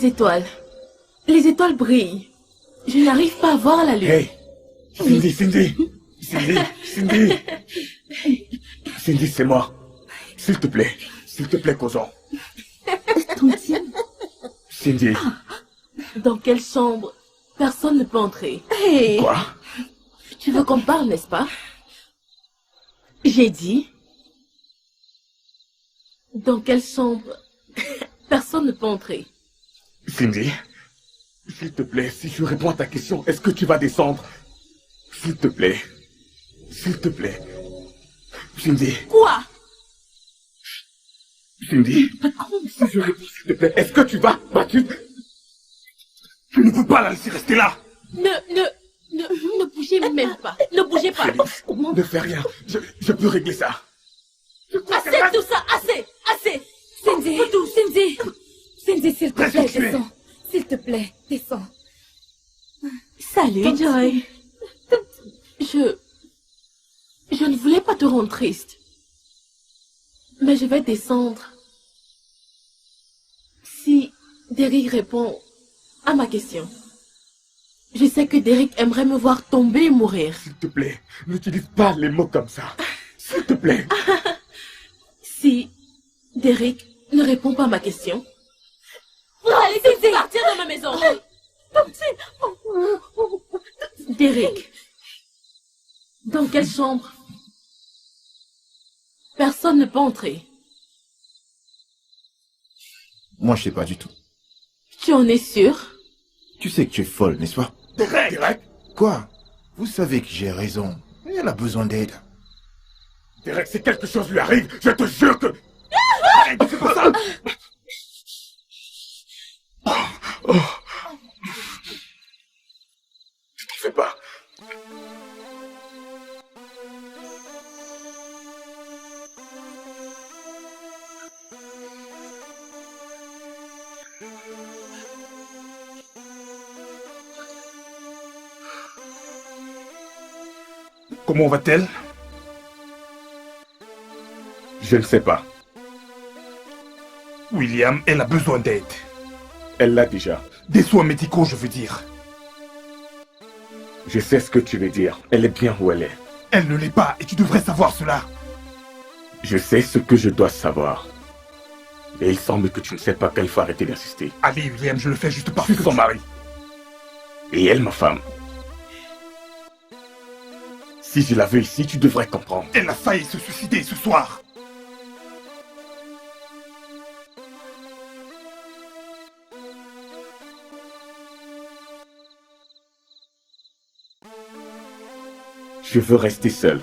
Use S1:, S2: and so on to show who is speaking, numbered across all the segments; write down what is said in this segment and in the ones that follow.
S1: les étoiles. Les étoiles brillent. Je n'arrive pas à voir la lune.
S2: Hey, Cindy, Cindy, c'est moi. S'il te plaît, causons.
S1: Tontine.
S2: Cindy.
S1: Dans quelle chambre personne ne peut entrer?
S3: Hey.
S2: Quoi?
S1: Tu veux qu'on parle, n'est-ce pas? J'ai dit... Dans quelle chambre personne ne peut entrer?
S2: Cindy, s'il te plaît, si je réponds à ta question, est-ce que tu vas descendre? S'il te plaît. Cindy.
S1: Quoi?
S2: Cindy, si je réponds, s'il te plaît, est-ce que tu vas? Tu ne peux pas la laisser rester là.
S1: Ne bougez même pas. Ne bougez pas.
S2: Félix, ne fais rien. Je peux régler ça.
S1: Assez de tout ça, assez.
S3: Cindy, s'il te plaît, descends. S'il te plaît, descends.
S1: Salut, Joy. Je ne voulais pas te rendre triste. Mais je vais descendre. Si Derrick répond à ma question. Je sais que Derrick aimerait me voir tomber et mourir.
S2: S'il te plaît, n'utilise pas les mots comme ça. S'il te plaît.
S1: Si Derrick ne répond pas à ma question. Allez, partir de ma maison. Derrick. Dans quelle chambre personne ne peut entrer?
S4: Moi, je sais pas du tout.
S1: Tu en es sûr?
S4: Tu sais que tu es folle, n'est-ce pas?
S2: Derek.
S4: Quoi? Vous savez que j'ai raison. Elle a besoin d'aide.
S2: Derek, si quelque chose lui arrive, je te jure que... Arrête, c'est pas ça. Je t'en fais pas.
S5: Comment va-t-elle?
S2: Je ne sais pas.
S5: William, elle a besoin d'aide.
S2: Elle l'a déjà.
S5: Des soins médicaux, je veux dire.
S2: Je sais ce que tu veux dire. Elle est bien où elle est.
S5: Elle ne l'est pas, et tu devrais savoir cela.
S2: Je sais ce que je dois savoir. Et il semble que tu ne sais pas qu'il faut arrêter d'insister.
S5: Allez, William, je le fais juste parce
S2: Je
S5: que...
S2: suis son mari. Et elle, ma femme. Si je la veux ici, tu devrais comprendre.
S5: Elle a failli se suicider ce soir.
S2: Je veux rester seul.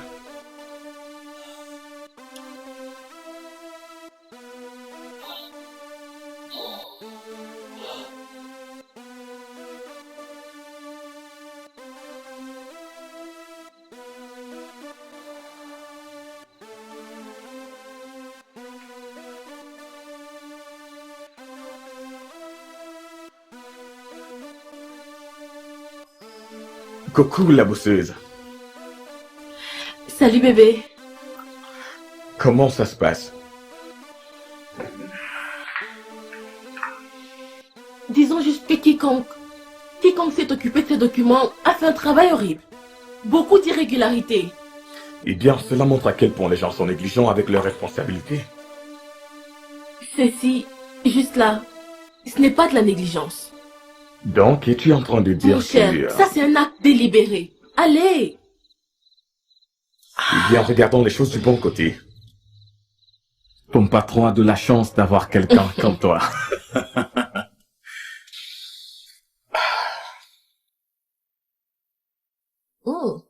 S2: Coucou la bosseuse.
S1: Salut bébé.
S2: Comment ça se passe?
S1: Disons juste que quiconque s'est occupé de ces documents a fait un travail horrible. Beaucoup d'irrégularités.
S2: Eh bien, cela montre à quel point les gens sont négligents avec leurs responsabilités.
S1: Ceci, juste là, ce n'est pas de la négligence.
S2: Donc, es-tu en train de dire
S1: Mon cher,
S2: que...
S1: ça c'est un acte délibéré. Allez!
S2: Eh bien, regardons les choses du bon côté. Ton patron a de la chance d'avoir quelqu'un comme toi.
S1: Oh.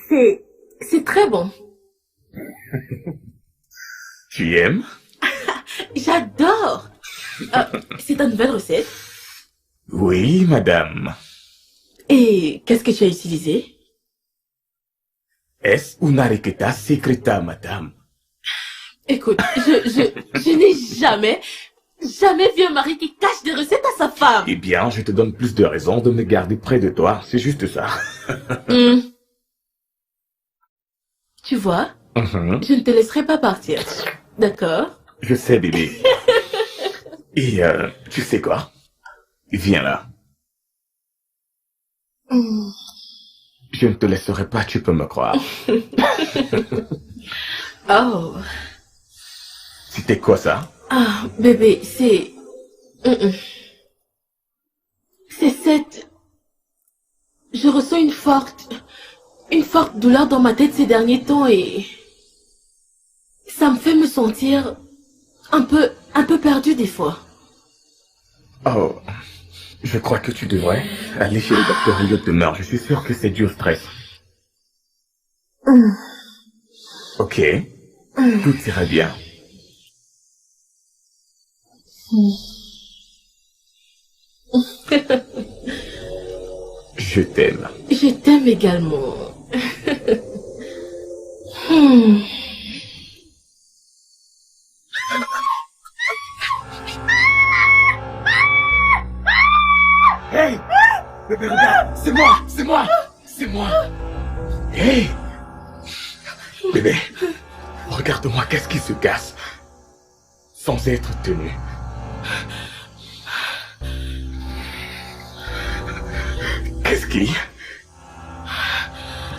S1: C'est très bon.
S2: Tu aimes?
S1: J'adore. C'est ta nouvelle recette?
S2: Oui, madame.
S1: Et qu'est-ce que tu as utilisé?
S2: Es una receta secreta, madame.
S1: Écoute, je n'ai jamais vu un mari qui cache des recettes à sa femme.
S2: Eh bien, je te donne plus de raisons de me garder près de toi. C'est juste ça.
S1: Tu vois, Je ne te laisserai pas partir. D'accord?
S2: Je sais, bébé. Et tu sais quoi? Viens là. Je ne te laisserai pas, tu peux me croire.
S1: Oh.
S2: C'était quoi ça?
S1: Ah, bébé, c'est... C'est cette... Je ressens une forte douleur dans ma tête ces derniers temps et... Ça me fait me sentir un peu perdu des fois.
S2: Oh, je crois que tu devrais aller chez le docteur Elliot demain. Je suis sûr que c'est dû au stress. Ok, tout ira bien. Je t'aime.
S1: Je t'aime également.
S2: Hey! Bébé, regarde! C'est moi! C'est moi! C'est moi! Hey! Bébé, regarde-moi, qu'est-ce qui se casse? Sans être tenu.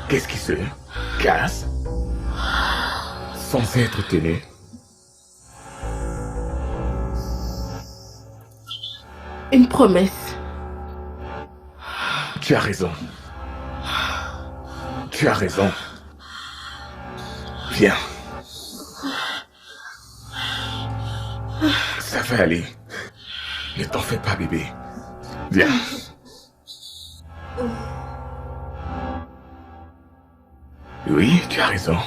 S2: Qu'est-ce qui se casse? Sans être tenu.
S1: Une promesse.
S2: Tu as raison. Tu as raison. Viens. Ça va aller. Ne t'en fais pas, bébé. Viens. Oui, tu as raison.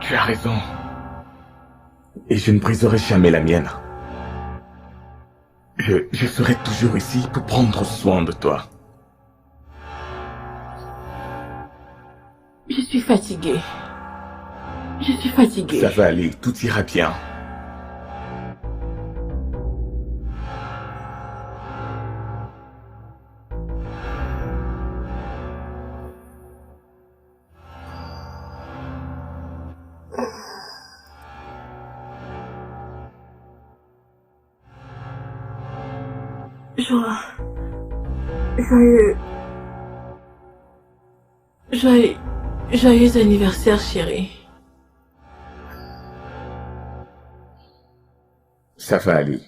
S2: Tu as raison. Et je ne briserai jamais la mienne. Je serai toujours ici pour prendre soin de toi.
S1: Je suis fatiguée. Je suis fatiguée.
S2: Ça va aller, tout ira bien.
S1: Joyeux anniversaire, chérie.
S2: Ça va aller.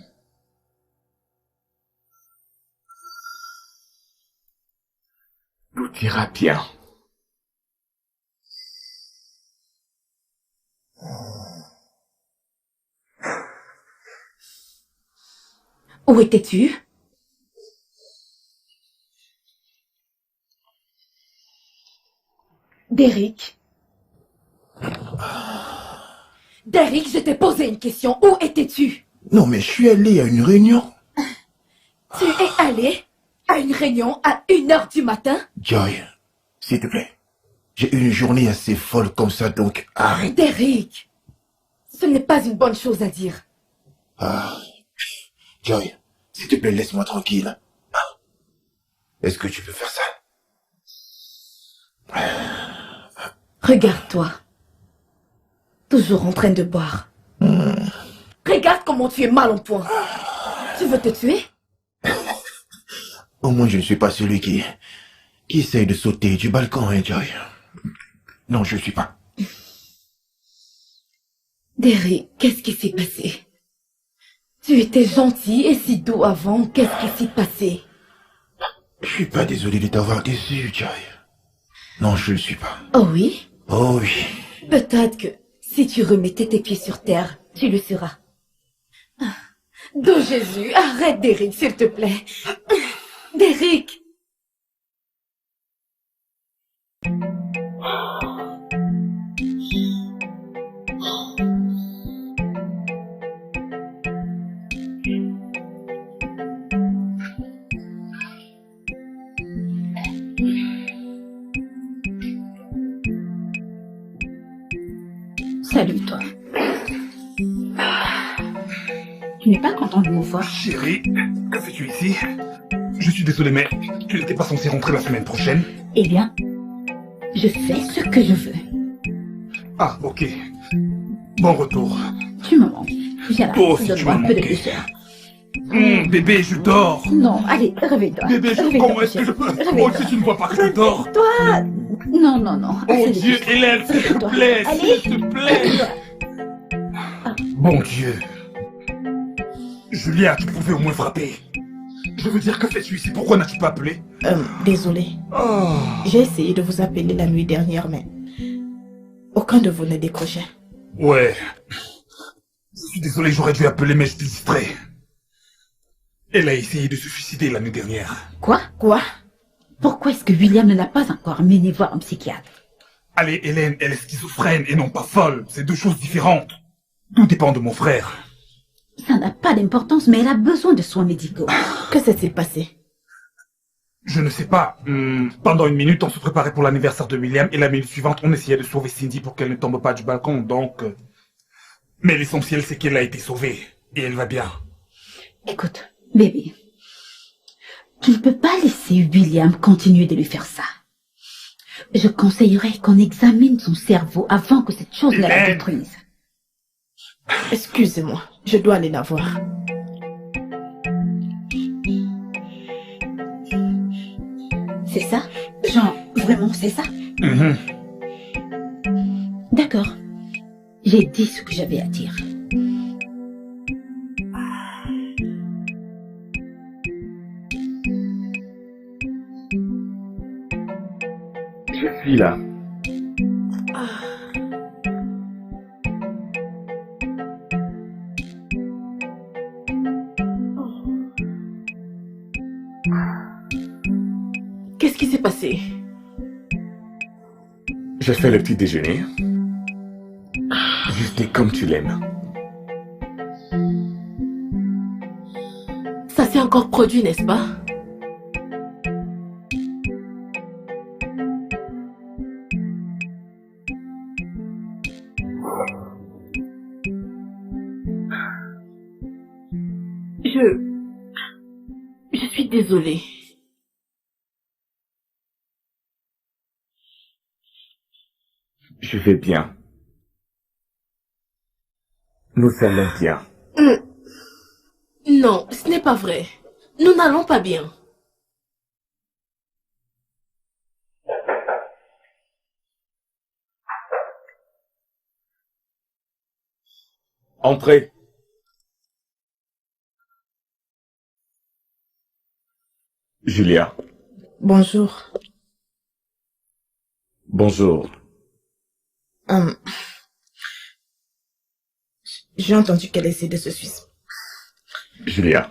S2: Tout ira bien.
S3: Où étais-tu? Derrick. Derrick, je t'ai posé une question. Où étais-tu?
S4: Non, mais je suis allé à une réunion.
S3: Tu es allé à une réunion à 1h du matin?
S4: Joy, s'il te plaît. J'ai eu une journée assez folle comme ça, donc arrête.
S3: Derrick, ce n'est pas une bonne chose à dire.
S4: Ah. Joy, s'il te plaît, laisse-moi tranquille. Ah. Est-ce que tu peux faire ça?
S3: Regarde-toi. Toujours en train de boire. Regarde comment tu es mal en point. Tu veux te tuer?
S4: Au moins, je ne suis pas celui qui essaye de sauter du balcon, hein, Joy. Non, je ne suis pas.
S3: Derrick, qu'est-ce qui s'est passé? Tu étais gentil et si doux avant, qu'est-ce qui s'est passé?
S4: Je suis pas désolé de t'avoir déçu, Joy. Non, je ne le suis pas.
S3: Oh oui?
S4: Oh oui.
S3: Peut-être que si tu remettais tes pieds sur terre, tu le seras. De Jésus, arrête Derrick, s'il te plaît. Derrick!
S6: Salut toi.
S3: Tu n'es pas content de me voir.
S5: Chérie, que fais-tu ici? Je suis désolé, mais tu n'étais pas censé rentrer la semaine prochaine?
S3: Eh bien, je fais ce que je veux.
S5: Ah, ok. Bon retour.
S3: Tu me manques. Viens là,
S5: Toi aussi, tu
S3: donne-moi
S5: m'as
S3: un peu de
S5: manqué.
S3: douceur.
S5: Bébé, je dors.
S3: Non, allez, réveille-toi.
S5: Bébé,
S3: Réveille-toi,
S5: comment est-ce que je peux...
S3: Réveille-toi.
S5: Moi aussi, tu ne vois pas que je dors.
S3: Toi... Non, non, non.
S5: Oh
S3: assez de
S5: Dieu,
S3: douceur.
S5: Hélène, s'il te
S3: Réveille-toi.
S5: plaît,
S3: Allez.
S5: s'il te plaît. Bon Dieu. Julia, tu pouvais au moins frapper. Je veux dire, que fais-tu ici? Pourquoi n'as-tu pas appelé?
S6: Désolé.
S5: Oh.
S6: J'ai essayé de vous appeler la nuit dernière, mais aucun de vous ne décrochait.
S5: Ouais. Je suis désolé, j'aurais dû appeler, mais j'étais distrait. Elle a essayé de se suicider l'année dernière.
S3: Quoi?
S6: Quoi?
S3: Pourquoi est-ce que William ne l'a pas encore mené voir un psychiatre?
S5: Allez, Hélène, elle est schizophrène et non pas folle. C'est deux choses différentes. Tout dépend de mon frère.
S3: Ça n'a pas d'importance, mais elle a besoin de soins médicaux.
S6: Que s'est-il passé?
S5: Je ne sais pas. Pendant une minute, on se préparait pour l'anniversaire de William et la minute suivante, on essayait de sauver Cindy pour qu'elle ne tombe pas du balcon, donc... Mais l'essentiel, c'est qu'elle a été sauvée. Et elle va bien.
S3: Écoute, bébé, tu ne peux pas laisser William continuer de lui faire ça. Je conseillerais qu'on examine son cerveau avant que cette chose ne la
S5: Hélène.
S3: détruise.
S6: Excusez-moi, je dois aller la voir.
S3: C'est ça? Genre, vraiment, c'est ça?
S5: Mhm.
S3: D'accord. J'ai dit ce que j'avais à dire.
S2: Je suis là.
S1: Qu'est-ce qui s'est passé?
S2: J'ai fait le petit déjeuner. Juste comme tu l'aimes.
S1: Ça s'est encore produit, n'est-ce pas? Je suis désolée.
S2: Je vais bien. Nous allons bien.
S1: Non, ce n'est pas vrai. Nous n'allons pas bien.
S2: Entrez. Julia.
S6: Bonjour.
S2: Bonjour.
S6: J'ai entendu qu'elle essaie de se suicider.
S2: Julia.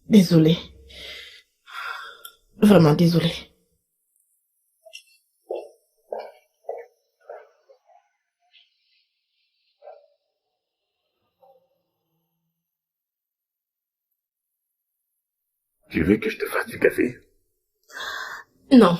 S6: Désolée. Vraiment désolée.
S2: Tu veux que je te fasse du café?
S1: Non.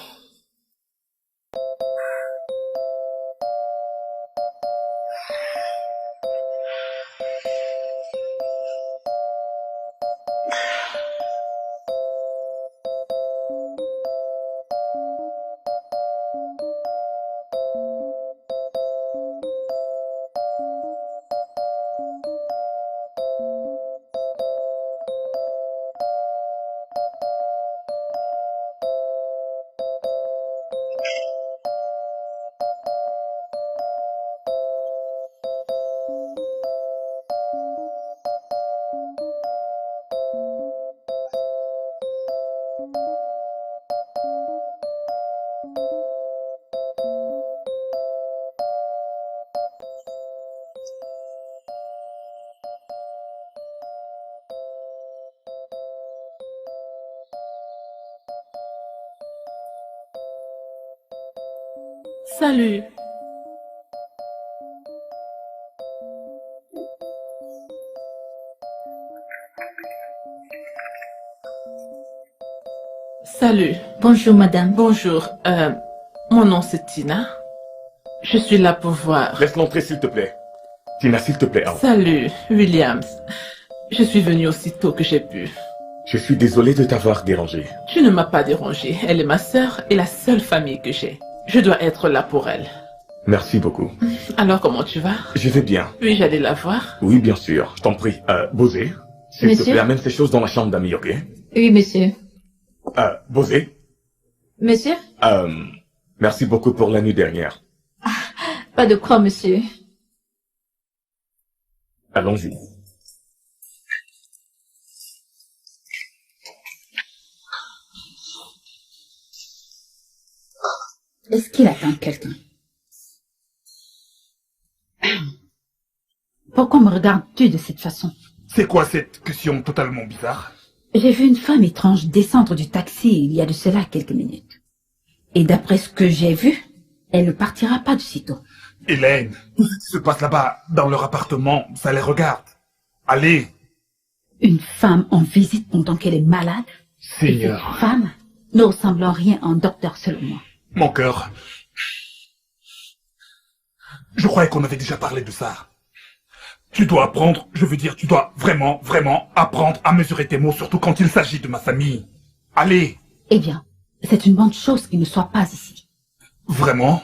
S1: Salut.
S7: Salut,
S3: Bonjour, madame.
S7: bonjour. Mon nom c'est Tina. Je suis là pour voir.
S2: Laisse l'entrer, s'il te plaît. Tina, s'il te plaît.
S7: Salut, Williams. Je suis venue aussitôt que j'ai pu.
S2: Je suis désolé de t'avoir dérangé.
S7: Tu ne m'as pas dérangé. Elle est ma sœur et la seule famille que j'ai. Je dois être là pour elle.
S2: Merci beaucoup.
S7: Alors, comment tu vas?
S2: Je vais bien.
S7: Puis-je aller la voir?
S2: Oui, bien sûr. Je t'en prie. Bosé, s'il te
S3: Monsieur?
S2: plaît, amène ces choses dans la chambre d'amis, ok?
S3: Oui, monsieur.
S2: Bosé,
S3: Monsieur?
S2: merci beaucoup pour la nuit dernière.
S3: Pas de quoi, monsieur.
S2: Allons-y.
S3: Est-ce qu'il attend quelqu'un? Pourquoi me regardes-tu de cette façon?
S5: C'est quoi cette question totalement bizarre?
S3: J'ai vu une femme étrange descendre du taxi il y a de cela quelques minutes. Et d'après ce que j'ai vu, elle ne partira pas de sitôt.
S5: Hélène, tout ce qui se passe là-bas, dans leur appartement, ça les regarde. Allez.
S3: Une femme en visite pendant qu'elle est malade?
S5: Seigneur.
S3: Cette femme ne ressemble en rien à un docteur selon moi.
S5: Mon cœur. Je croyais qu'on avait déjà parlé de ça. Tu dois apprendre, je veux dire, tu dois vraiment, vraiment apprendre à mesurer tes mots, surtout quand il s'agit de ma famille. Allez.
S3: Eh bien, c'est une bonne chose qu'il ne soit pas ici.
S5: Vraiment?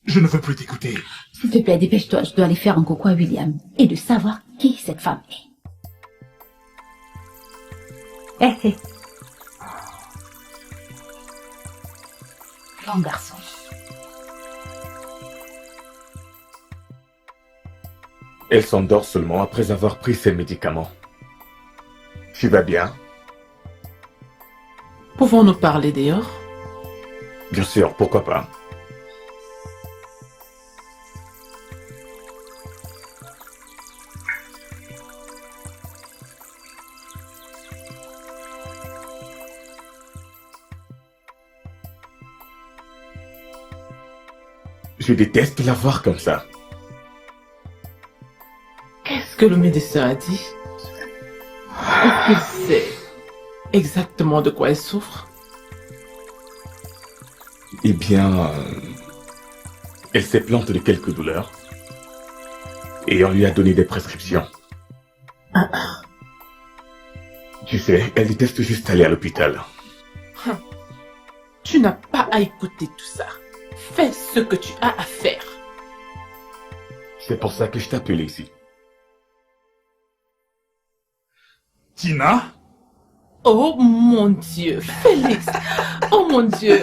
S5: Je ne veux plus t'écouter.
S3: S'il te plaît, dépêche-toi, je dois aller faire un coucou à William et de savoir qui cette femme est. Eh. Bon garçon.
S2: Elle s'endort seulement après avoir pris ses médicaments. Tu vas bien?
S7: Pouvons-nous parler dehors?
S2: Bien sûr, pourquoi pas? Je déteste la voir comme ça.
S7: Qu'est-ce que le médecin a dit? Est-ce qu'il sait exactement de quoi elle souffre?
S2: Eh bien, elle s'est plainte de quelques douleurs. Et on lui a donné des prescriptions. Tu sais, elle déteste juste aller à l'hôpital.
S7: Tu n'as pas à écouter tout ça. Fais ce que tu as à faire.
S2: C'est pour ça que je t'appelle ici.
S5: Tina?
S7: Oh mon Dieu, Félix. Oh mon Dieu.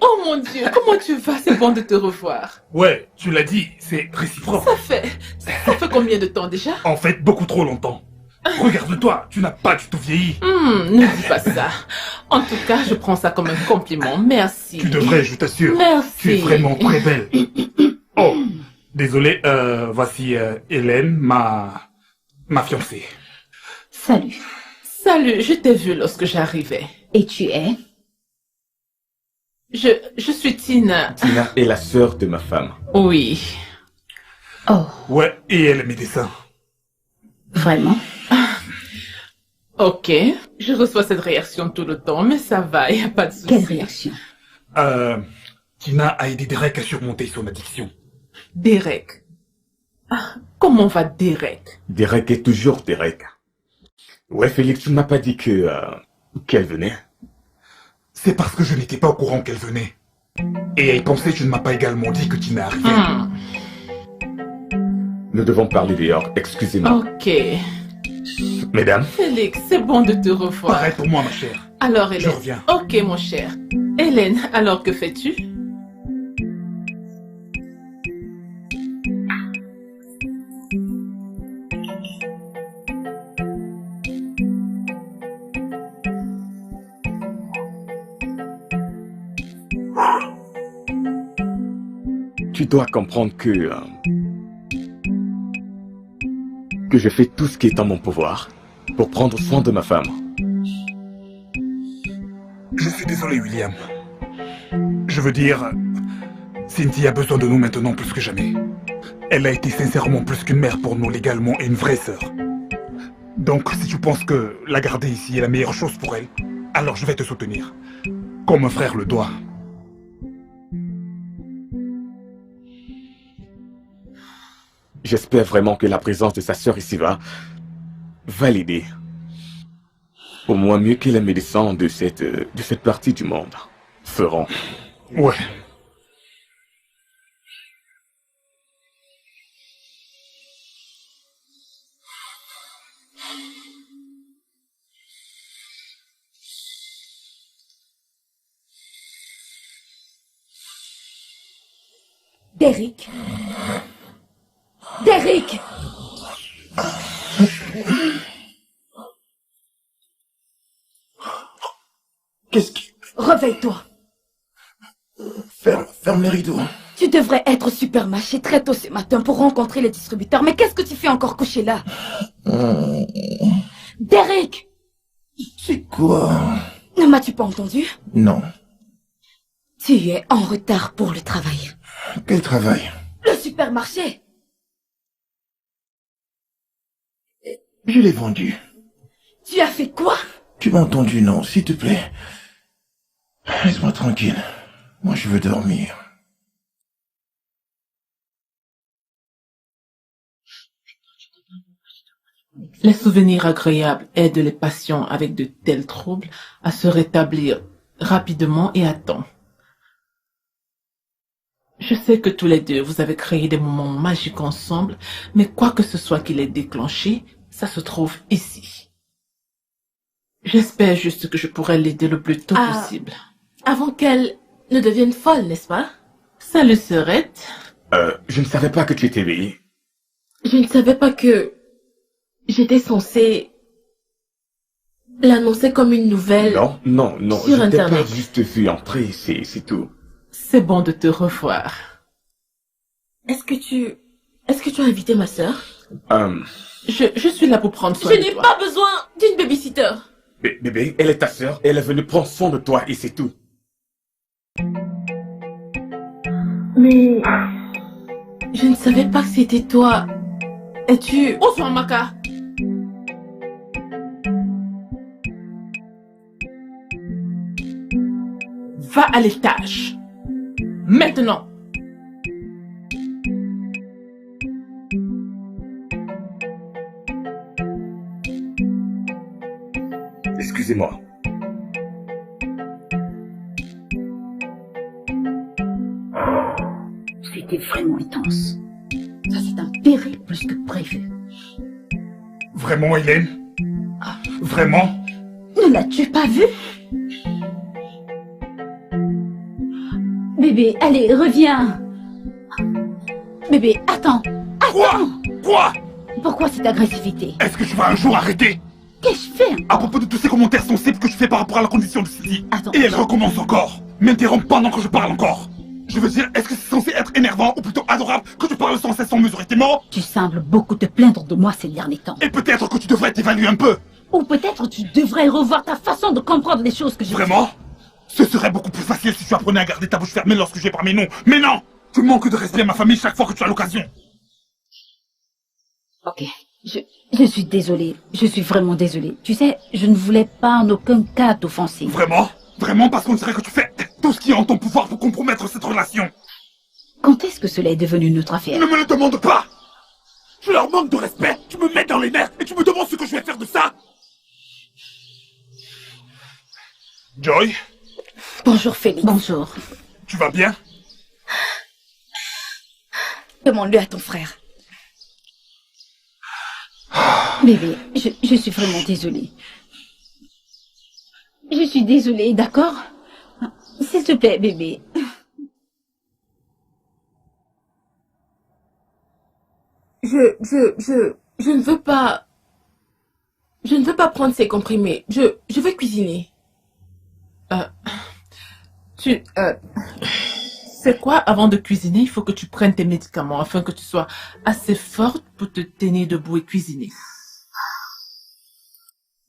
S7: Oh mon Dieu, comment tu vas? C'est bon de te revoir.
S5: Ouais, tu l'as dit, c'est réciproque.
S7: Ça fait combien de temps déjà?
S5: En fait, beaucoup trop longtemps. Regarde-toi, tu n'as pas du tout vieilli.
S7: Ne dis pas ça. En tout cas, je prends ça comme un compliment. Merci.
S5: Tu devrais, je t'assure.
S7: Merci.
S5: Tu es vraiment très belle. Oh, désolé, voici Hélène, ma fiancée.
S3: Salut.
S7: Salut, je t'ai vu lorsque j'arrivais.
S3: Et tu es?
S7: Je suis Tina.
S2: Tina est la sœur de ma femme.
S7: Oui.
S3: Oh,
S5: Ouais, et elle est médecin.
S3: vraiment?
S7: Ok. Je reçois cette réaction tout le temps, mais ça va, y a pas de souci.
S3: Quelle réaction?
S5: Tina a aidé Derek à surmonter son addiction.
S7: Derek. Comment va Derek?
S2: Derek est toujours Derek. Ouais, Félix, tu ne m'as pas dit qu'elle venait.
S5: C'est parce que je n'étais pas au courant qu'elle venait. Et à y penser, tu ne m'as pas également dit que Tina arrivait.
S2: Nous devons parler dehors, excusez-moi.
S7: Ok.
S2: Mesdames,
S7: Félix, c'est bon de te revoir.
S5: Pareil pour moi, ma chère.
S7: Alors, Hélène.
S5: Je reviens.
S7: Ok, mon cher. Hélène, alors que fais-tu?
S2: tu dois comprendre que je fais tout ce qui est en mon pouvoir pour prendre soin de ma femme.
S5: Je suis désolé, William. Je veux dire, Cindy a besoin de nous maintenant plus que jamais. Elle a été sincèrement plus qu'une mère pour nous légalement et une vraie sœur. Donc, si tu penses que la garder ici est la meilleure chose pour elle, alors je vais te soutenir. Comme un frère le doit.
S2: j'espère vraiment que la présence de sa sœur ici va l'aider. Au moins mieux que les médecins de cette partie du monde feront.
S5: Ouais.
S3: Derrick. Derrick.
S4: Qu'est-ce qui...
S3: Réveille-toi.
S4: Ferme les rideaux.
S3: Tu devrais être au supermarché très tôt ce matin pour rencontrer les distributeurs. Mais qu'est-ce que tu fais encore couché là? Derrick!
S4: C'est quoi?
S3: Ne m'as-tu pas entendu?
S4: Non.
S3: Tu es en retard pour le travail.
S4: Quel travail?
S3: Le supermarché!
S4: Je l'ai vendu.
S3: Tu as fait quoi?
S4: Tu m'as entendu, non? S'il te plaît. Laisse-moi tranquille. Moi, je veux dormir.
S7: Les souvenirs agréables aident les patients avec de tels troubles à se rétablir rapidement et à temps. Je sais que tous les deux, vous avez créé des moments magiques ensemble, mais quoi que ce soit qui les déclenché, ça se trouve ici. J'espère juste que je pourrai l'aider le plus tôt possible.
S1: Avant qu'elle ne devienne folle, n'est-ce pas?
S7: Salut, sœurette.
S2: Je ne savais pas que tu étais éveillée.
S1: Je ne savais pas que j'étais censée l'annoncer comme une nouvelle.
S2: Non,
S1: Sur
S2: je t'ai pas
S1: Internet.
S2: juste vu entrer, c'est tout.
S7: C'est bon de te revoir.
S1: Est-ce que tu as invité ma sœur?
S7: Je suis là pour prendre soin
S1: Je
S7: de
S1: n'ai
S7: toi.
S1: pas besoin d'une babysitter.
S2: Bébé, elle est ta sœur, elle est venue prendre soin de toi et c'est tout.
S1: Mais je ne savais pas que c'était toi. Es-tu...
S7: Bonsoir, Maka. Va à l'étage. Maintenant.
S2: Excusez-moi.
S3: C'était vraiment intense. Ça, c'est un périple plus que prévu.
S5: Vraiment, Hélène? Vraiment?
S3: Ne l'as-tu pas vu? Bébé, allez, reviens. Bébé, attends.
S5: Quoi?
S3: Pourquoi cette agressivité?
S5: Est-ce que tu vas un jour arrêter?
S3: Qu'ai-je fait?
S5: À propos de tous ces commentaires sensibles que tu fais par rapport à la condition de Cindy.
S3: Attends.
S5: Et elle recommence encore. M'interrompt pendant que je parle encore. Je veux dire, est-ce que c'est censé être énervant ou plutôt adorable que tu parles sans cesse sans mesurer tes mots?
S3: Tu sembles beaucoup te plaindre de moi ces derniers temps.
S5: Et peut-être que tu devrais t'évaluer un peu.
S3: Ou peut-être tu devrais revoir ta façon de comprendre les choses que je
S5: Vraiment? Ce serait beaucoup plus facile si tu apprenais à garder ta bouche fermée lorsque j'ai parmi nous. Mais non! Tu manques de respect à ma famille chaque fois que tu as l'occasion.
S3: Ok, je suis désolée. Je suis vraiment désolée. Tu sais, je ne voulais pas en aucun cas t'offenser.
S5: Vraiment? Vraiment parce qu'on dirait que tu fais tout ce qui est en ton pouvoir pour compromettre cette relation.
S3: Quand est-ce que cela est devenu notre affaire?
S5: Ne me le demande pas! Je leur manque de respect, tu me mets dans les nerfs et tu me demandes ce que je vais faire de ça? Joy,
S3: Bonjour Félix. Bonjour.
S5: tu vas bien?
S3: Demande-le à ton frère. Bébé, je suis vraiment désolée. Je suis désolée, d'accord? S'il te plaît, bébé.
S1: Je ne veux pas... Je ne veux pas prendre ces comprimés. Je veux cuisiner.
S7: C'est quoi, avant de cuisiner, il faut que tu prennes tes médicaments afin que tu sois assez forte pour te tenir debout et cuisiner.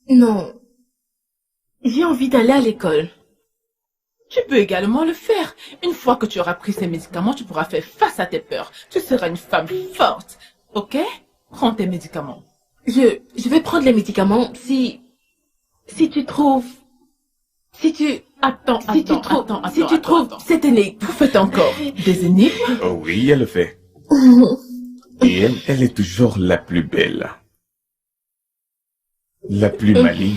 S1: Non. J'ai envie d'aller à l'école.
S7: Tu peux également le faire. Une fois que tu auras pris ces médicaments, tu pourras faire face à tes peurs. Tu seras une femme forte. Ok? Prends tes médicaments.
S1: Je vais prendre les médicaments si tu trouves... Si tu trouves cette énigme.
S7: Vous faites encore des énigmes?
S2: Oh oui, elle le fait. Et elle est toujours la plus belle. La plus maligne.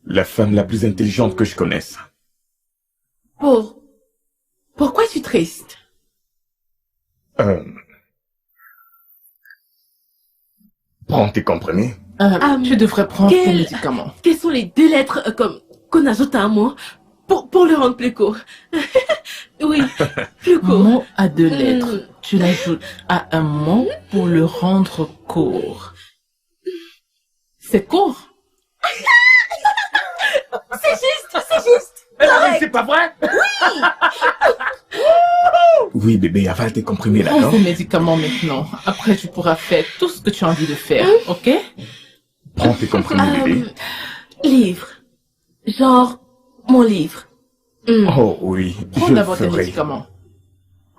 S2: La femme la plus intelligente que je connaisse.
S1: Pourquoi es-tu triste?
S2: Prends tes comprimés.
S7: Tu devrais prendre tes médicaments.
S1: Quelles sont les 2 lettres qu'on ajoute à un mot pour le rendre plus court? Oui, plus court.
S7: Mot à 2 lettres. Tu l'ajoutes à un mot pour le rendre court. C'est court.
S1: C'est juste.
S2: C'est pas vrai? Oui, bébé, avale tes comprimés,
S7: Prends
S2: d'accord?
S7: tes médicaments maintenant. Après, tu pourras faire tout ce que tu as envie de faire, ok?
S2: Prends tes comprimés, bébé.
S1: Livre. Genre, mon livre.
S2: Oh oui,
S7: Prends
S2: je le
S7: d'abord tes
S2: ferai.
S7: médicaments.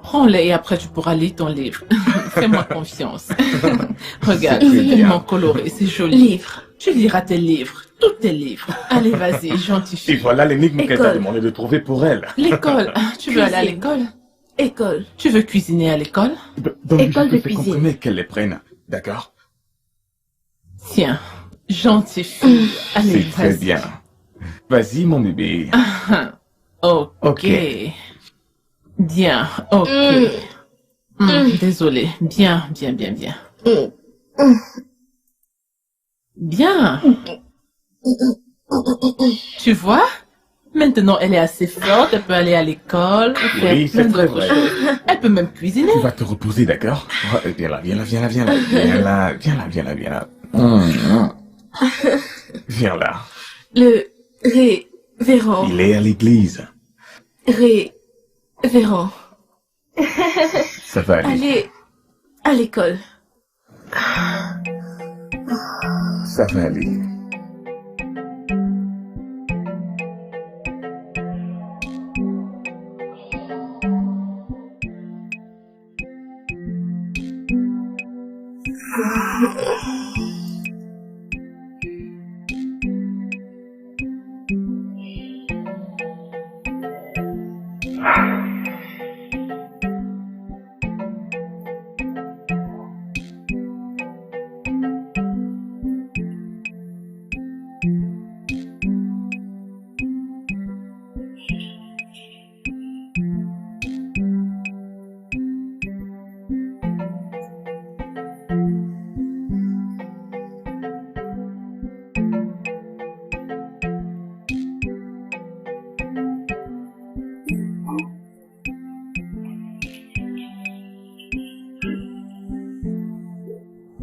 S7: Prends-les et après tu pourras lire ton livre. Fais-moi confiance. Regarde,
S2: C'est
S7: c'est
S2: bien.
S7: tellement coloré, c'est joli.
S1: Livre.
S7: Tu liras tes livres, tous tes livres. Allez, vas-y, gentil
S2: Et
S7: fille.
S2: voilà l'énigme qu'elle t'a
S1: École.
S2: demandé de trouver pour elle.
S7: L'école. Tu veux aller à
S1: Cuisine.
S7: l'école?
S1: École.
S7: Tu veux cuisiner à l'école?
S2: Donc,
S1: École de
S2: je peux
S1: cuisine.
S2: comprimer qu'elle les prenne, d'accord?
S7: Tiens, gentille fille. Allez,
S2: C'est très
S7: vas-y.
S2: bien. Vas-y, mon bébé.
S7: Ok.
S2: Ok.
S7: Bien, ok. Désolé. Bien. Bien. Tu vois? Maintenant, elle est assez forte, elle peut aller à l'école, faire
S2: Oui,
S7: plein
S2: c'est très
S7: d'autres
S2: vrai.
S7: choses. Elle peut même cuisiner.
S2: Tu vas te reposer, d'accord? Ouais, viens là. Viens là.
S1: Le révérend.
S2: Il est à l'église.
S1: Révérend.
S2: Ça va aller.
S1: Aller à l'école.
S2: Ça va aller.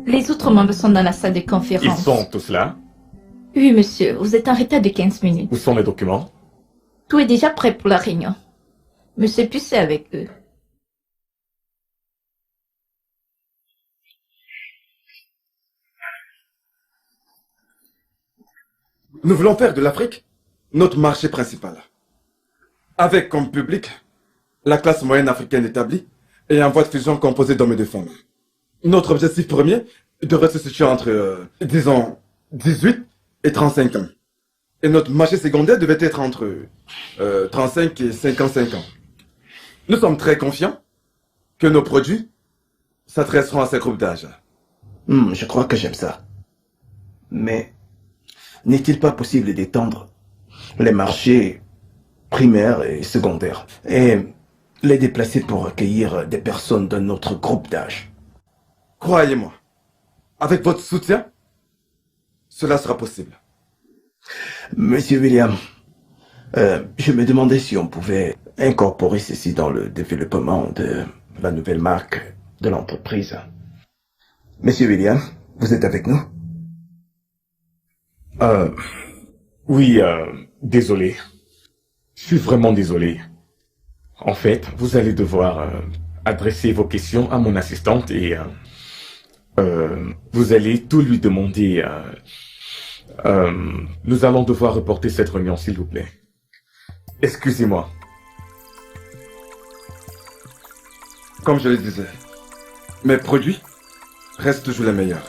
S8: Les autres membres sont dans la salle de
S2: Ils
S8: conférence.
S2: sont tous là.
S8: Oui, monsieur, vous êtes en retard de 15 minutes.
S2: Où sont les documents?
S8: Tout est déjà prêt pour la réunion. Monsieur Puce est avec eux.
S9: Nous voulons faire de l'Afrique notre marché principal. Avec comme public la classe moyenne africaine établie et en voie de fusion composée d'hommes et de femmes. Notre objectif premier devrait se situer entre, disons, 18 et 35 ans. Et notre marché secondaire devait être entre 35 et 55 ans. Nous sommes très confiants que nos produits s'adresseront à ces groupes d'âge.
S4: Je crois que j'aime ça. Mais n'est-il pas possible d'étendre les marchés primaires et secondaires et les déplacer pour accueillir des personnes de notre groupe d'âge?
S9: Croyez-moi, avec votre soutien, cela sera possible.
S4: Monsieur William, je me demandais si on pouvait incorporer ceci dans le développement de la nouvelle marque de l'entreprise. Monsieur William, vous êtes avec nous?
S2: Oui, désolé. Je suis vraiment désolé. En fait, vous allez devoir adresser vos questions à mon assistante et vous allez tout lui demander. Nous allons devoir reporter cette réunion, s'il vous plaît. Excusez-moi.
S9: Comme je le disais, mes produits restent toujours les meilleurs.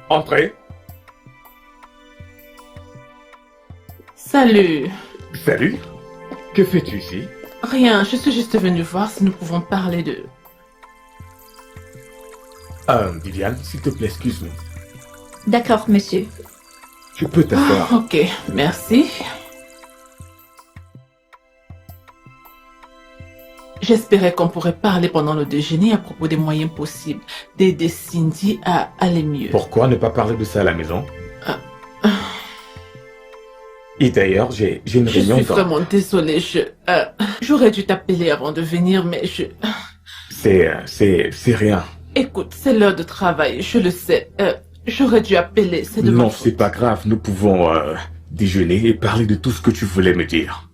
S2: Entrez.
S7: Salut.
S2: Salut. Que fais-tu ici?
S7: Rien, je suis juste venue voir si nous pouvons parler de...
S2: Viviane, s'il te plaît, excuse-moi.
S8: D'accord, monsieur.
S2: Tu peux t'asseoir.
S7: Ok, merci. J'espérais qu'on pourrait parler pendant le déjeuner à propos des moyens possibles d'aider Cindy à aller mieux.
S2: Pourquoi ne pas parler de ça à la maison? Et d'ailleurs, j'ai une
S7: Je
S2: réunion
S7: suis
S2: dans...
S7: vraiment désolée, j'aurais dû t'appeler avant de venir, mais
S2: C'est rien.
S7: Écoute, c'est l'heure de travail, je le sais. J'aurais dû appeler, c'est de ma
S2: Non,
S7: faute.
S2: c'est pas grave, nous pouvons déjeuner et parler de tout ce que tu voulais me dire.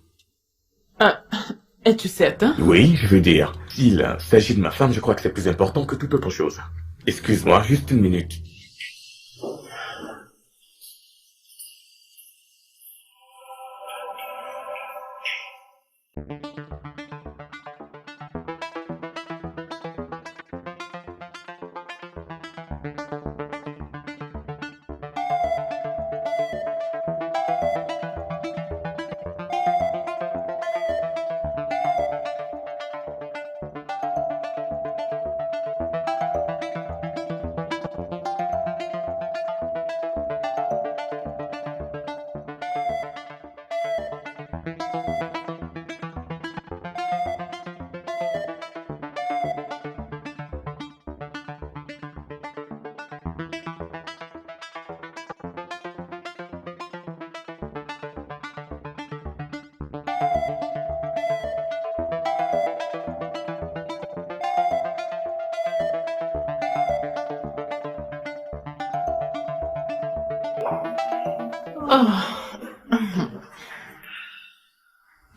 S7: Es-tu certain?
S2: Oui, je veux dire, s'il s'agit de ma femme, je crois que c'est plus important que toute autre chose. Excuse-moi, juste une minute.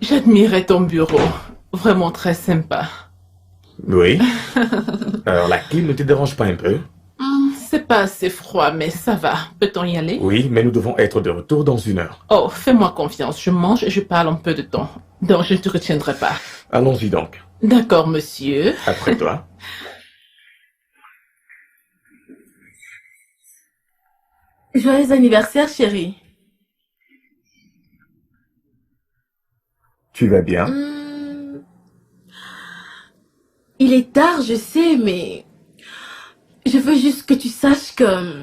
S7: J'admirais ton bureau. Vraiment très sympa.
S2: Oui. Alors, la clim ne te dérange pas un peu?
S7: C'est pas assez froid, mais ça va. Peut-on y aller?
S2: Oui, mais nous devons être de retour dans 1 heure.
S7: Oh, fais-moi confiance. Je mange et je parle un peu de temps. Donc, je ne te retiendrai pas.
S2: Allons-y donc.
S7: D'accord, monsieur.
S2: Après toi.
S1: Joyeux anniversaire, chérie.
S2: Tu vas bien?
S1: Il est tard, je sais, mais je veux juste que tu saches que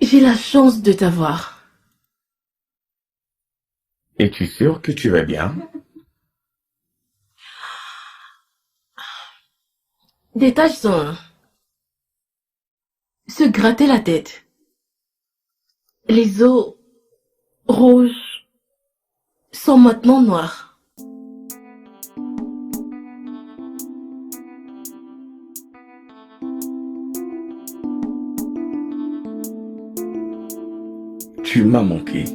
S1: j'ai la chance de t'avoir.
S2: Es-tu sûr que tu vas bien?
S1: Des taches sont... se gratter la tête. Les os rouges sont maintenant noirs.
S2: Tu m'as manqué.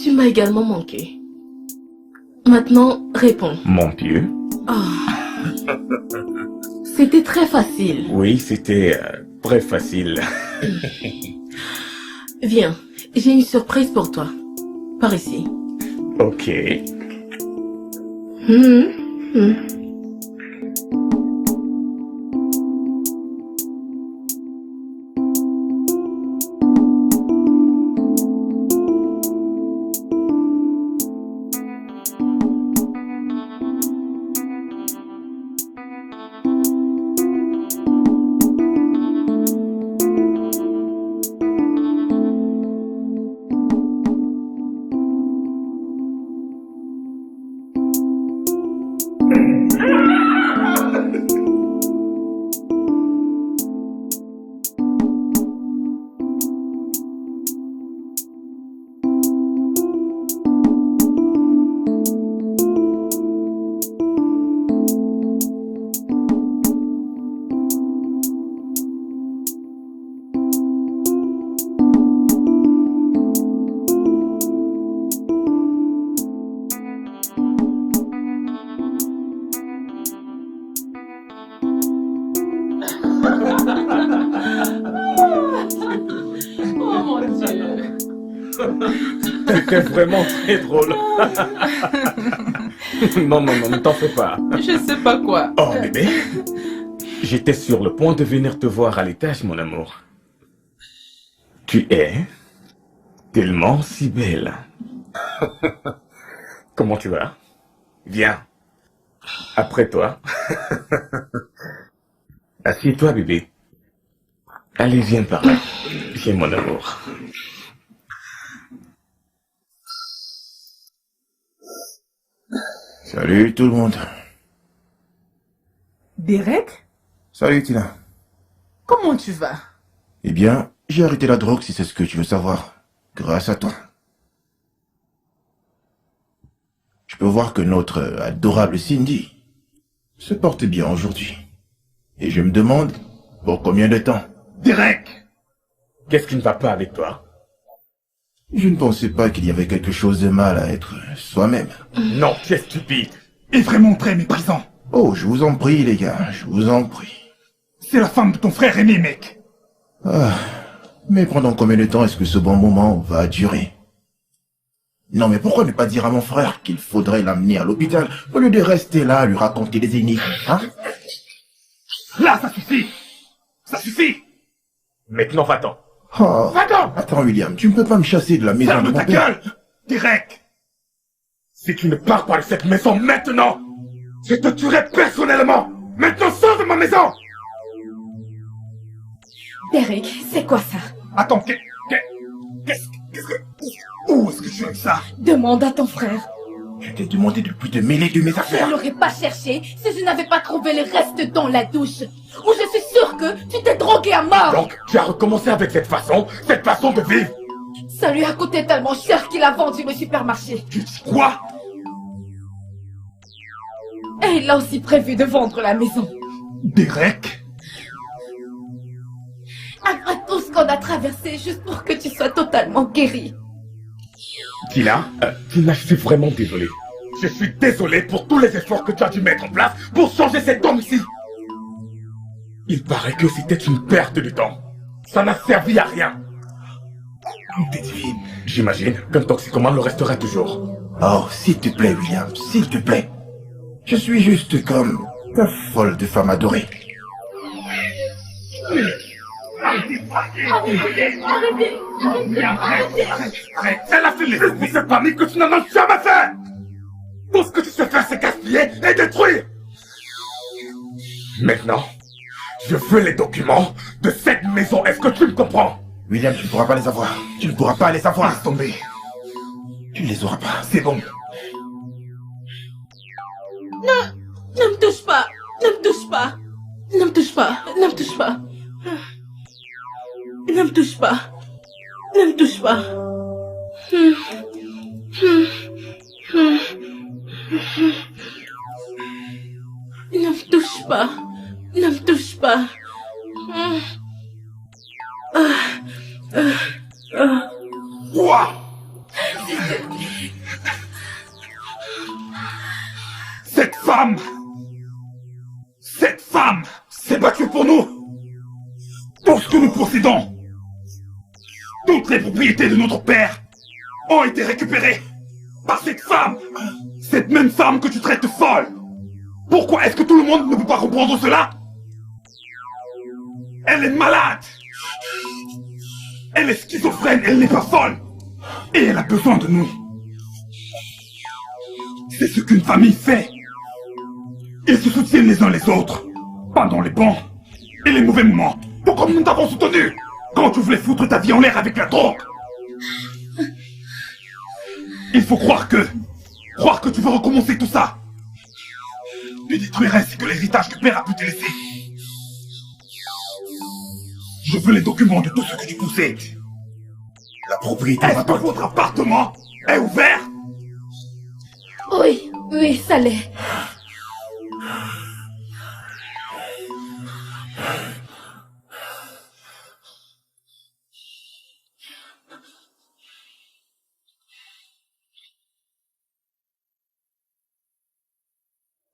S1: Tu m'as également manqué. Maintenant, réponds.
S2: Mon Dieu.
S1: Oh. C'était très facile.
S2: Oui, c'était très facile.
S1: Viens, j'ai une surprise pour toi. Par ici.
S2: Ok.
S7: Oh mon Dieu.
S2: C'était vraiment très drôle. Non, ne t'en fais pas.
S7: Je sais pas quoi.
S2: Oh, bébé. J'étais sur le point de venir te voir à l'étage, mon amour. Tu es tellement si belle. Comment tu vas? Viens. Après toi. Assieds-toi, bébé. Allez, viens par là. Viens, mon amour.
S10: Salut tout le monde.
S7: Derek,
S10: Salut Tina.
S7: comment tu vas?
S10: Eh bien, j'ai arrêté la drogue si c'est ce que tu veux savoir. Grâce à toi. Je peux voir que notre adorable Cindy se porte bien aujourd'hui. Et je me demande pour combien de temps.
S2: Derek! Qu'est-ce qui ne va pas avec toi?
S10: Je ne pensais pas qu'il y avait quelque chose de mal à être soi-même.
S2: Non, tu es stupide.
S5: Et vraiment très méprisant.
S10: Oh, je vous en prie les gars, je vous en prie.
S5: C'est la femme de ton frère aîné, mec.
S10: Ah, mais pendant combien de temps est-ce que ce bon moment va durer? Non mais pourquoi ne pas dire à mon frère qu'il faudrait l'amener à l'hôpital au lieu de rester là à lui raconter des énigmes, hein?
S5: Là, ça suffit. Ça suffit.
S2: Maintenant, va-t'en.
S10: Oh,
S5: Va-t'en.
S10: attends William, tu ne peux pas me chasser de la maison de
S5: Ferme
S10: mon
S5: ta
S10: père.
S5: gueule, Derek.
S2: Si tu ne pars pas de cette maison maintenant, je te tuerai personnellement. Maintenant, sors de ma maison.
S8: Derek, c'est quoi ça?
S5: Attends, qu'est-ce que... Où est-ce que tu as eu ça?
S8: Demande à ton frère.
S10: Je t'ai demandé de plus te mêler de mes
S8: Je
S10: affaires.
S8: ne l'aurais pas cherché si je n'avais pas trouvé les restes dans la douche. Où je suis sûre que tu t'es drogué à mort.
S2: Donc, tu as recommencé avec cette façon de vivre.
S8: Ça lui a coûté tellement cher qu'il a vendu le supermarché.
S5: Tu dis quoi?
S8: Et il a aussi prévu de vendre la maison.
S5: Derek?
S8: Après tout ce qu'on a traversé juste pour que tu sois totalement guéri.
S2: Tina, je suis vraiment désolé. Je suis désolé pour tous les efforts que tu as dû mettre en place pour changer cet homme ici. Il paraît que c'était une perte de temps. Ça n'a servi à rien.
S5: T'es divine.
S2: J'imagine qu'un toxicomane le restera toujours.
S10: Oh, s'il te plaît William, s'il te plaît. Je suis juste comme ta folle de femme adorée.
S2: Elle a fait les services de cette famille que tu n'en as jamais fait. Tout ce que tu sais faire, c'est gaspiller et détruire. Maintenant, je veux les documents de cette maison. Est-ce que tu me comprends?
S10: William, tu ne pourras pas les avoir. Tu ne pourras pas les avoir.
S5: Laisse tomber.
S10: Tu ne les auras pas.
S5: C'est bon.
S1: Ne me touche pas. Ne me touche pas. Ne me touche pas. Ne me touche pas. Ne me touche pas. Ne me touche pas. Ne me touche pas. Ne me touche pas.
S5: Quoi? Cette femme s'est battue pour nous. Tout ce que nous possédons, toutes les propriétés de notre père ont été récupérées par cette femme. Cette même femme que tu traites de folle. Pourquoi est-ce que tout le monde ne peut pas comprendre cela? Elle est malade. Elle est schizophrène, elle n'est pas folle. Et elle a besoin de nous. C'est ce qu'une famille fait. Ils se soutiennent les uns les autres, pendant les bons et les mauvais moments. Tout comme nous t'avons soutenu quand tu voulais foutre ta vie en l'air avec la drogue. Il faut croire que tu veux recommencer tout ça. Tu détruire ainsi que l'héritage que père a pu te laisser. Je veux les documents de tout ce que tu possèdes.
S10: La propriété
S5: Est-ce
S10: va
S5: que votre appartement est ouvert?
S8: Oui, oui, ça l'est.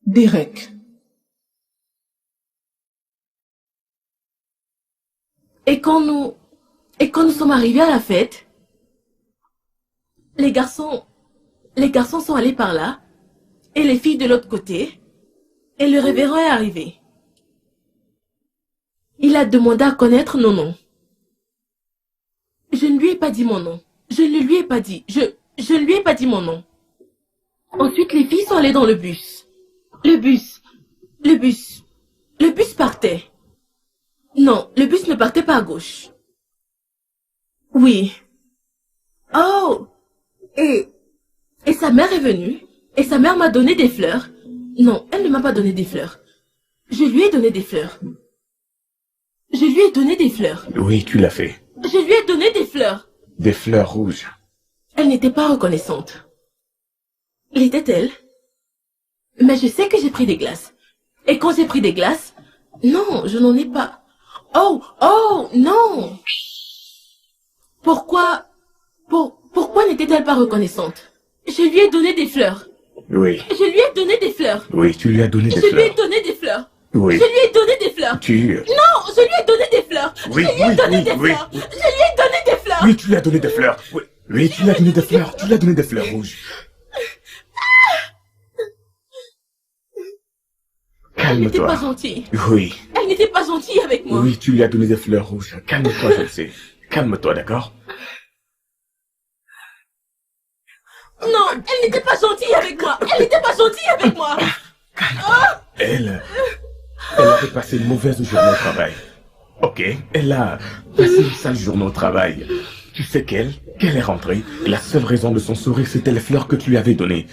S7: Derek,
S1: Et quand nous sommes arrivés à la fête, les garçons sont allés par là, et les filles de l'autre côté, et le révérend est arrivé. Il a demandé à connaître nos noms. Je ne lui ai pas dit mon nom. Je ne lui ai pas dit. Je ne lui ai pas dit mon nom. Ensuite, les filles sont allées dans le bus. Le bus partait. Non, le bus ne partait pas à gauche. Oui. Oh! Et sa mère est venue, et sa mère m'a donné des fleurs. Non, elle ne m'a pas donné des fleurs. Je lui ai donné des fleurs. Je lui ai donné des fleurs.
S2: Oui, tu l'as fait.
S1: Je lui ai donné des fleurs.
S2: Des fleurs rouges.
S1: Elle n'était pas reconnaissante. L'était-elle? Mais je sais que j'ai pris des glaces. Et quand j'ai pris des glaces, non, je n'en ai pas. Oh, non! Pourquoi n'était-elle pas reconnaissante? Je lui ai donné des fleurs.
S2: Oui.
S1: Je lui ai donné des fleurs.
S2: Oui, tu lui as donné des
S1: Je lui ai
S2: fleurs.
S1: donné des fleurs.
S2: Oui.
S1: Je lui ai donné des fleurs.
S2: Non,
S1: je lui ai donné des fleurs.
S2: Oui,
S1: Je lui ai donné des
S2: oui.
S1: fleurs. Je lui ai donné des fleurs.
S2: Oui, tu lui as donné des fleurs. Oui, oui, tu lui as donné des fleurs. Tu lui as donné des fleurs rouges.
S1: Elle n'était
S2: Calme-toi.
S1: pas gentille.
S2: Oui.
S1: Elle n'était pas gentille avec moi.
S2: Oui, tu lui as donné des fleurs rouges. Calme-toi, je le sais. Calme-toi, d'accord?
S1: Non, elle n'était pas gentille avec moi. Elle n'était pas gentille avec moi.
S2: Elle avait passé une mauvaise journée au travail. Ok? Elle a passé une sale journée au travail. Tu sais qu'elle est rentrée, et la seule raison de son sourire, c'était les fleurs que tu lui avais données.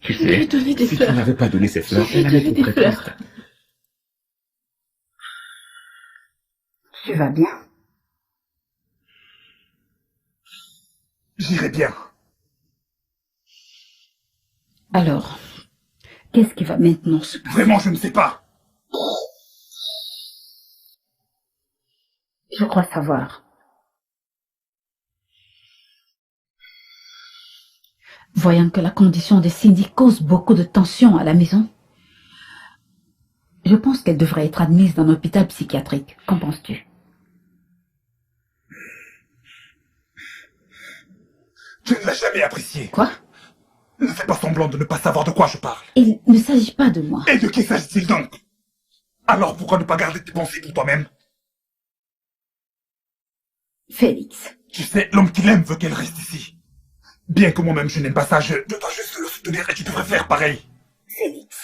S2: Tu
S1: Je lui ai
S2: sais,
S1: donné des
S2: si
S1: fleurs.
S2: tu n'avais pas donné ces fleurs,
S1: Je lui ai
S2: elle allait
S1: donné
S2: être
S1: des
S2: très
S1: fleurs.
S2: triste.
S3: Tu vas bien?
S5: J'irai bien.
S3: Alors, qu'est-ce qui va maintenant se passer?
S5: Vraiment, je ne sais pas.
S3: Je crois savoir. Voyant que la condition de Cindy cause beaucoup de tension à la maison, je pense qu'elle devrait être admise dans un hôpital psychiatrique. Qu'en penses-tu?
S5: Je ne l'ai jamais apprécié.
S3: Quoi?
S5: Ne fais pas semblant de ne pas savoir de quoi je parle.
S3: Il ne s'agit pas de moi.
S5: Et de qui s'agit-il donc? Alors pourquoi ne pas garder tes pensées pour toi-même?
S3: Félix.
S5: Tu sais, l'homme qu'il aime veut qu'elle reste ici. Bien que moi-même je n'aime pas ça, je dois juste le soutenir et tu devrais faire pareil.
S3: Félix.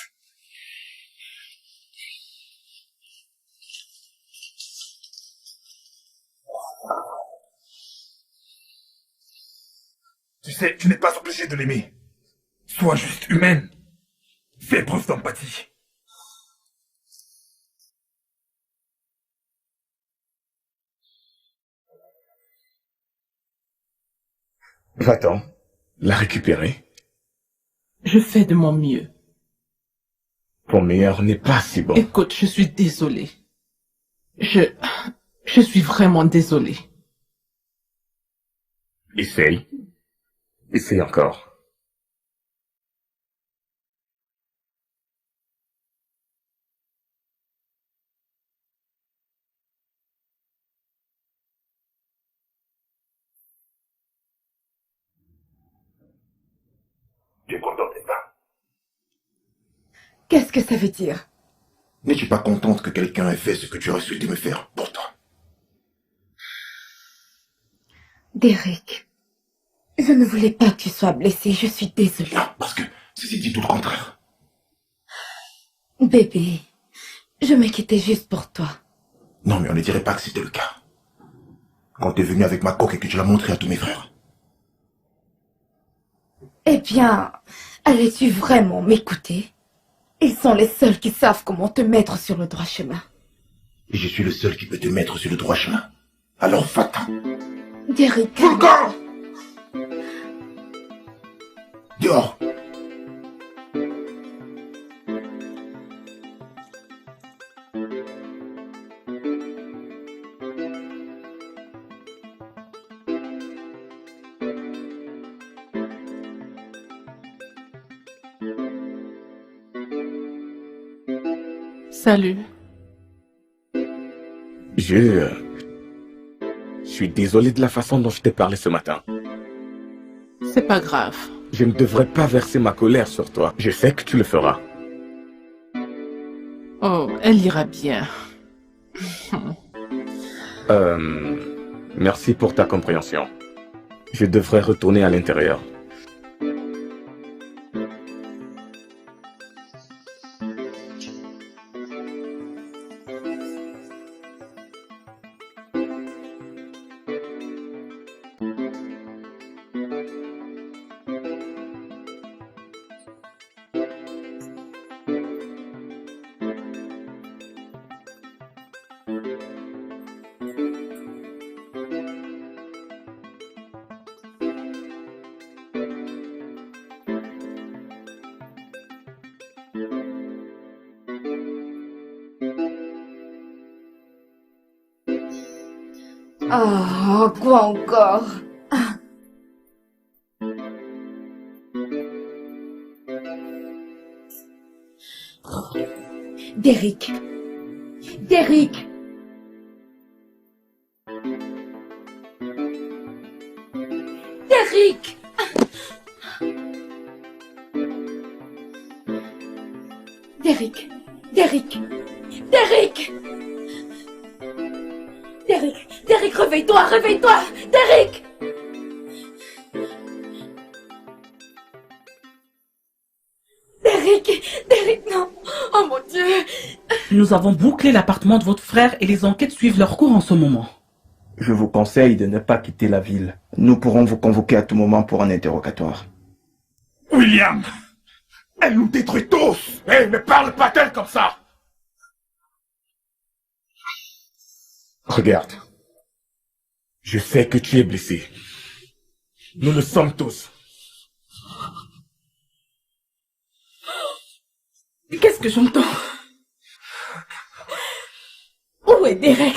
S5: Tu sais, tu n'es pas obligé de l'aimer. Sois juste humaine. Fais preuve d'empathie.
S2: Va-t'en. La récupérer.
S7: Je fais de mon mieux.
S2: Ton meilleur n'est pas si bon.
S7: Écoute, je suis désolée. Je suis vraiment désolée.
S2: Essaye. Essaye encore.
S10: Tu es content, n'est-ce pas?
S6: Qu'est-ce que ça veut dire?
S10: N'es-tu pas contente que quelqu'un ait fait ce que tu aurais souhaité me faire pour toi?
S6: Derek, je ne voulais pas que tu sois blessé, je suis désolée.
S10: Non, parce que ceci dit tout le contraire.
S6: Bébé, je m'inquiétais juste pour toi.
S10: Non, mais on ne dirait pas que c'était le cas. Quand tu es venu avec ma coque et que tu l'as montré à tous mes frères.
S6: Eh bien, allais-tu vraiment m'écouter? Ils sont les seuls qui savent comment te mettre sur le droit chemin.
S10: Et je suis le seul qui peut te mettre sur le droit chemin. Alors va-t'en.
S6: Derek,
S10: Encore! Dehors!
S7: Salut.
S2: Je suis désolé de la façon dont je t'ai parlé ce matin.
S7: C'est pas grave.
S2: Je ne devrais pas verser ma colère sur toi. Je sais que tu le feras.
S7: Oh, elle ira bien.
S2: Merci pour ta compréhension. Je devrais retourner à l'intérieur.
S6: Ah, quoi encore? Derrick. Derrick. Derrick. Derrick. Derrick. Derrick. Derrick. Derrick, réveille-toi, réveille-toi. Derrick. Derrick. Derrick, non. Oh mon Dieu.
S11: Nous avons bouclé l'appartement de votre frère et les enquêtes suivent leur cours en ce moment.
S4: Je vous conseille de ne pas quitter la ville. Nous pourrons vous convoquer à tout moment pour un interrogatoire.
S5: William! Elle nous détruit tous! Hé, ne parle pas d'elle comme ça!
S2: Regarde. Je sais que tu es blessé. Nous le sommes tous.
S6: Qu'est-ce que j'entends? Où est Derek?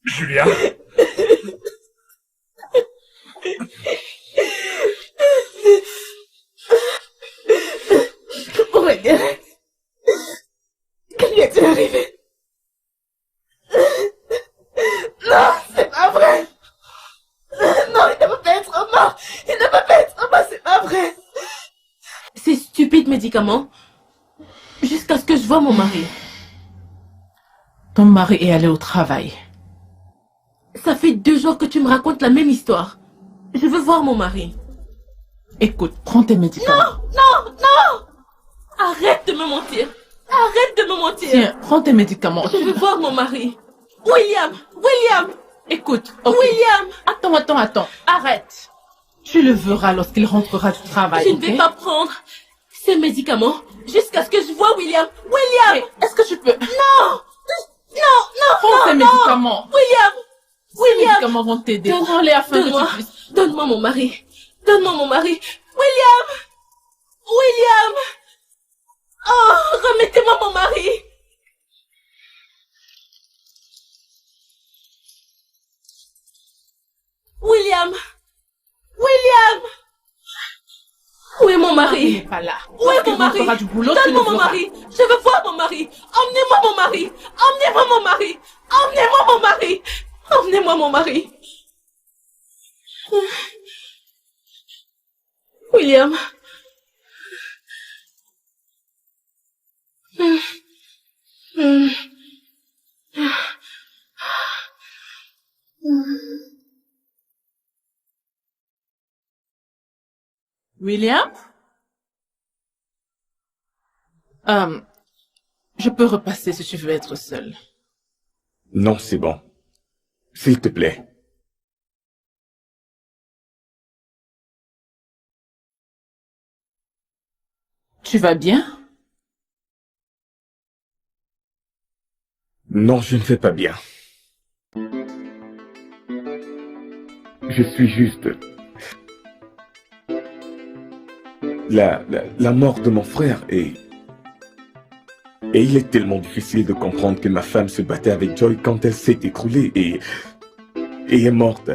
S5: Julia?
S6: Où est Derek? Que lui est-il arrivé? Non, c'est pas vrai! Non, il ne peut pas être mort! Il ne peut pas être mort, c'est pas vrai!
S1: Ces stupides médicaments. Jusqu'à ce que je voie mon mari.
S7: Ton mari est allé au travail.
S1: Ça fait 2 jours que tu me racontes la même histoire. Je veux voir mon mari.
S7: Écoute, prends tes médicaments.
S1: Non, non, non! Arrête de me mentir. Arrête de me mentir.
S7: Tiens, prends tes médicaments.
S1: Je veux voir mon mari. William! William!
S7: Écoute, ok.
S1: William!
S7: Attends. Arrête. Tu le verras lorsqu'il rentrera du travail.
S1: Je ne vais pas prendre ces médicaments jusqu'à ce que je vois William. William!
S7: Hey, est-ce que tu peux...
S1: Non! Non!
S7: Prends tes médicaments.
S1: William!
S7: Ces médicaments vont t'aider. Prends-les afin que tu puisses...
S1: Donne-moi mon mari. Donne-moi mon mari. William! William! Oh, remettez-moi mon mari. William! William! Où est mon mari?
S7: Il n'est pas là.
S1: Où est mon mari? Donne-moi mon mari. Je veux voir mon mari. Emmenez-moi mon mari. Emmenez-moi mon mari. Emmenez-moi mon mari. Emmenez-moi mon mari. William.
S7: William? Je peux repasser si tu veux être seul.
S2: Non, c'est bon. S'il te plaît.
S7: Tu vas bien?
S2: Non, je ne vais pas bien. Je suis juste... La mort de mon frère et il est tellement difficile de comprendre que ma femme se battait avec Joy quand elle s'est écroulée et est morte.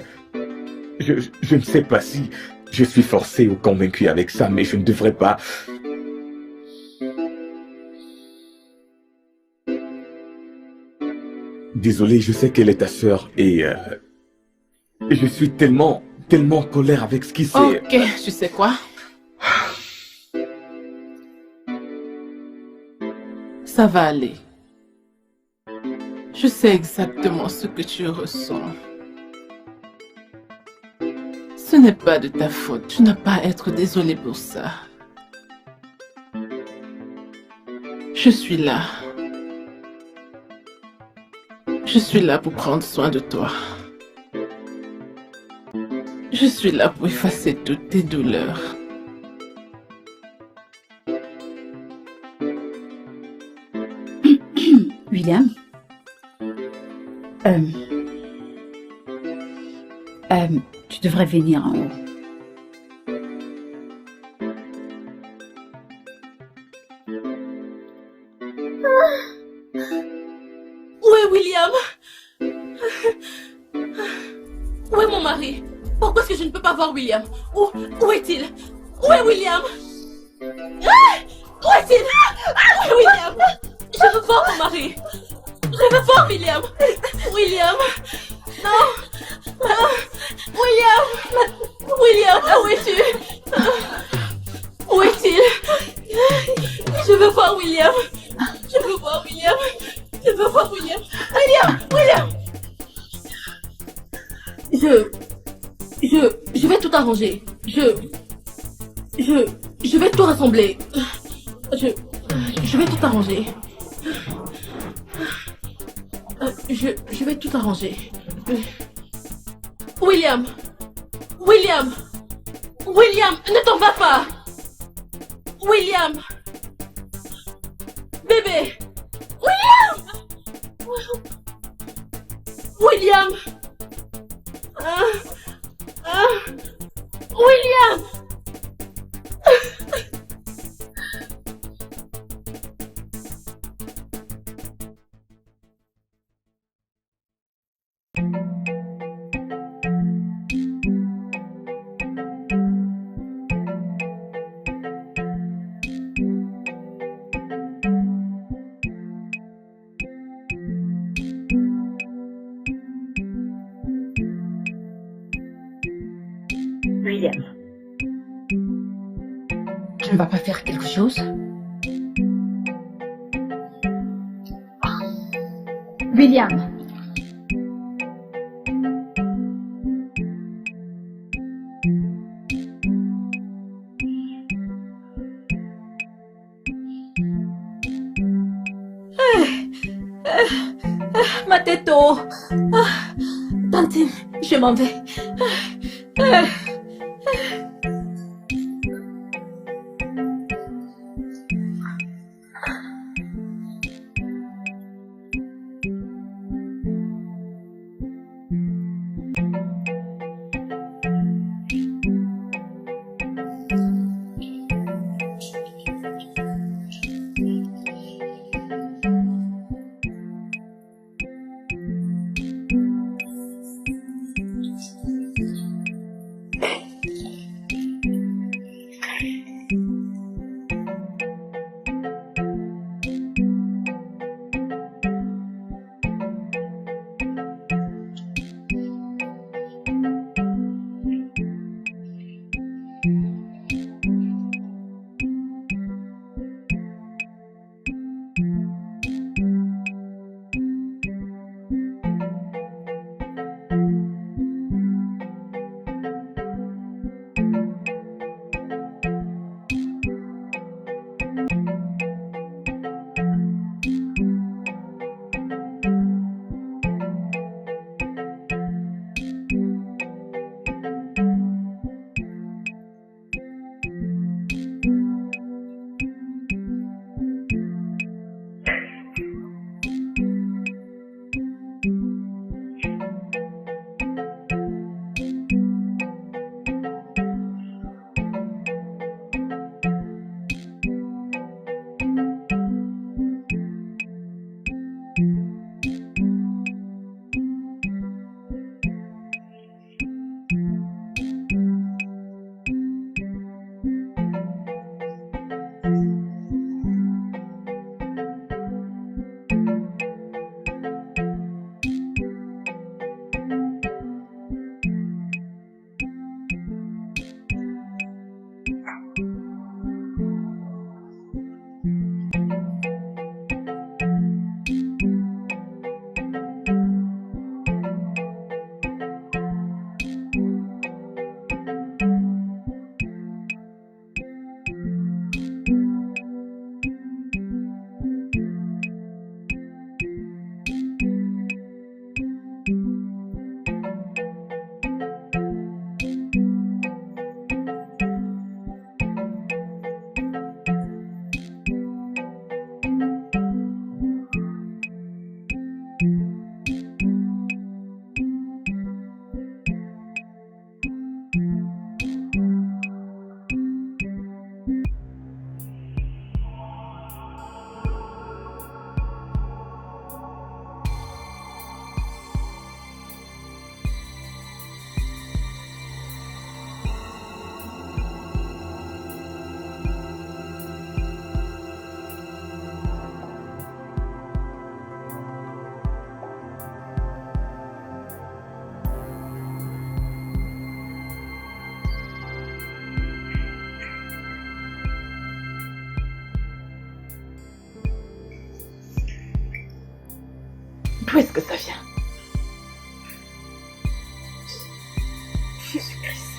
S2: Je ne sais pas si je suis forcé ou convaincu avec ça, mais je ne devrais pas... Désolé, je sais qu'elle est ta sœur et je suis tellement tellement en colère avec ce qui s'est...
S7: Ok, tu sais quoi? Ça va aller. Je sais exactement ce que tu ressens. Ce n'est pas de ta faute. Tu n'as pas à être désolé pour ça. Je suis là. Je suis là pour prendre soin de toi. Je suis là pour effacer toutes tes douleurs.
S3: William, tu devrais venir en haut.
S1: Où est William? Où est mon mari? Pourquoi est-ce que je ne peux pas voir William? Où est-il? Où est William? Où est-il? Où est William? Je veux voir mon mari. Je veux voir William. William. Non. William. William, où es-tu? Où est-il? Je veux voir William. Je veux voir William. Je veux voir William. William. Je vais tout arranger. Je vais tout rassembler. Je vais tout arranger. Je vais tout arranger. William, ne t'en va pas. William, bébé. William. William.
S3: William, tu ne vas pas faire quelque chose? William.
S1: Ma tête haut. Tantine, je m'en vais.
S7: D'où est-ce que ça vient?
S6: Jésus-Christ.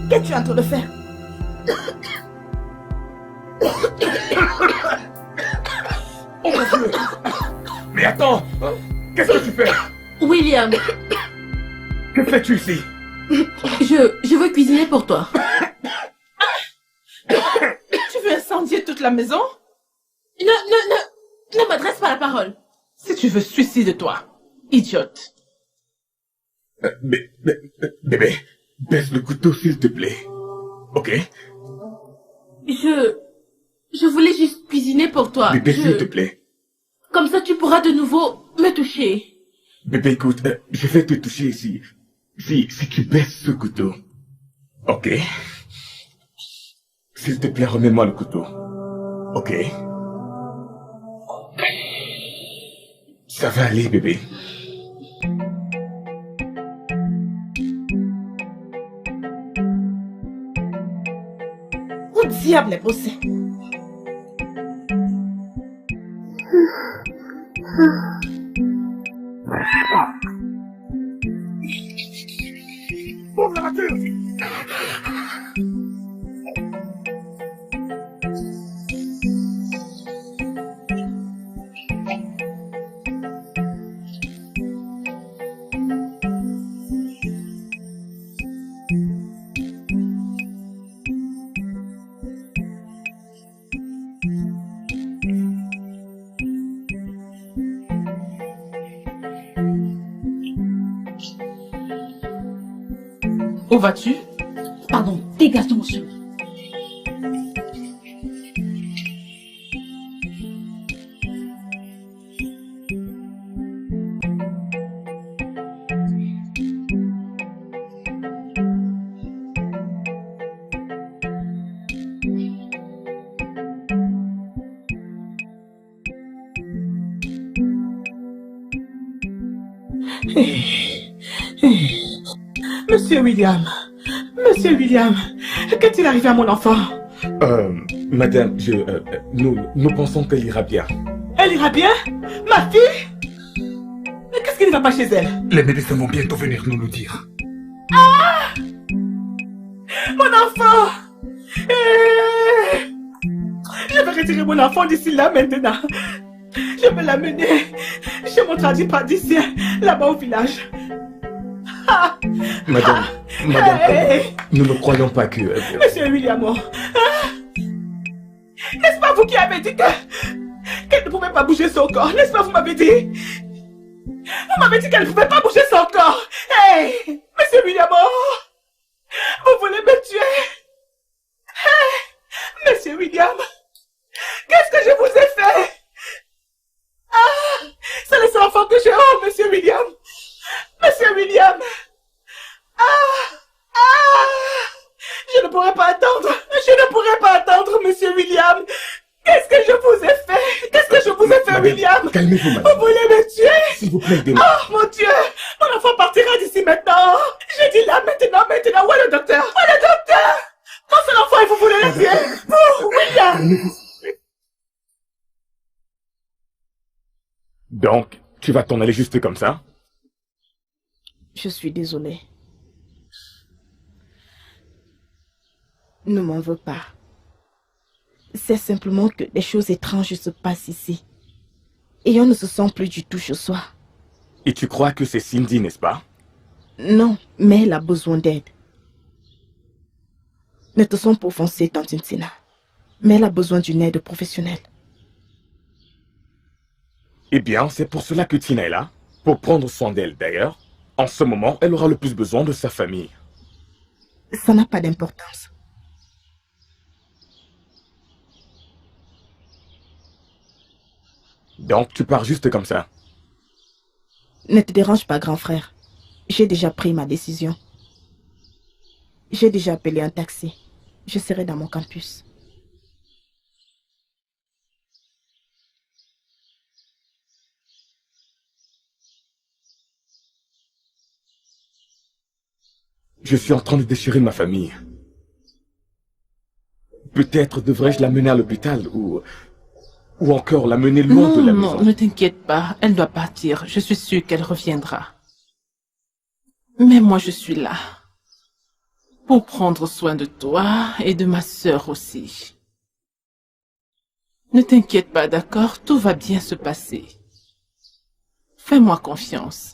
S6: Qu'est-ce que tu es en train de faire?
S2: Oh mon Dieu! Mais attends! Qu'est-ce que tu fais?
S1: William,
S2: Que fais-tu ici?
S1: je veux cuisiner pour toi.
S7: Tu veux incendier toute la maison?
S1: Ne m'adresse pas la parole.
S7: Si tu veux, suicide-toi, idiote.
S2: Bébé, baisse le couteau s'il te plaît. Ok?
S1: Je voulais juste cuisiner pour toi.
S2: Bébé, s'il te plaît.
S1: Comme ça, tu pourras de nouveau me toucher.
S2: Bébé, écoute, je vais te toucher si tu baisses ce couteau. Ok? S'il te plaît, remets-moi le couteau. Ok? Ça va aller, bébé.
S6: Où diable est bossé?
S2: Ouvre la voiture!
S7: Où vas-tu?
S3: Pardon, dégage de mon chemin.
S7: Monsieur William, qu'est-il arrivé à mon enfant?
S2: Madame, nous pensons qu'elle ira bien.
S7: Elle ira bien? Ma fille? Mais qu'est-ce qui ne va pas chez elle?
S5: Les médecins vont bientôt venir nous le dire.
S7: Ah! Mon enfant! Je vais retirer mon enfant d'ici là maintenant. Je vais l'amener chez mon tradipraticien, là-bas au village. Ah!
S2: Madame, nous ne croyons pas que...
S7: Monsieur William, n'est-ce pas vous qui avez dit qu'elle ne pouvait pas bouger son corps? N'est-ce pas vous m'avez dit? Vous m'avez dit qu'elle ne pouvait pas bouger son corps. Hey, Monsieur William, vous voulez me tuer? Hey, Monsieur William, qu'est-ce que je vous ai fait? Ah, c'est les enfants que j'ai. Oh, Monsieur William. Monsieur William. Je ne pourrai pas attendre. Je ne pourrai pas attendre, Monsieur William. Qu'est-ce que je vous ai fait? Qu'est-ce que je vous ai fait,
S2: Madame,
S7: William?
S2: calmez-vous, madame.
S7: Vous voulez me tuer?
S2: S'il vous plaît, aidez-moi.
S7: Oh, mon Dieu. Mon enfant partira d'ici maintenant. Je dis là, maintenant. Où est le docteur? Où est le docteur? Mon seul enfant, et vous voulez le tuer? Vous, William.
S2: Donc, tu vas t'en aller juste comme ça?
S6: Je suis désolée. Ne m'en veux pas. C'est simplement que des choses étranges se passent ici. Et on ne se sent plus du tout chez soi.
S2: Et tu crois que c'est Cindy, n'est-ce pas?
S6: Non, mais elle a besoin d'aide. Ne te sens pas offensée, tante Tina. Mais elle a besoin d'une aide professionnelle.
S2: Eh bien, c'est pour cela que Tina est là. Pour prendre soin d'elle, d'ailleurs. En ce moment, elle aura le plus besoin de sa famille.
S6: Ça n'a pas d'importance.
S2: Donc, tu pars juste comme ça?
S6: Ne te dérange pas, grand frère. J'ai déjà pris ma décision. J'ai déjà appelé un taxi. Je serai dans mon campus.
S2: Je suis en train de déchirer ma famille. Peut-être devrais-je l'amener à l'hôpital ou Ou encore la mener loin de la maison.
S7: Non, ne t'inquiète pas, elle doit partir. Je suis sûre qu'elle reviendra. Mais moi, je suis là. Pour prendre soin de toi et de ma sœur aussi. Ne t'inquiète pas, d'accord? Tout va bien se passer. Fais-moi confiance.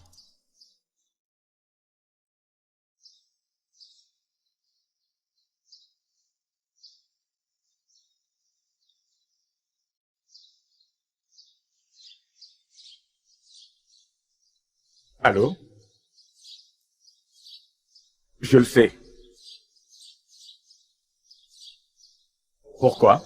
S2: Allô? Je le sais. Pourquoi?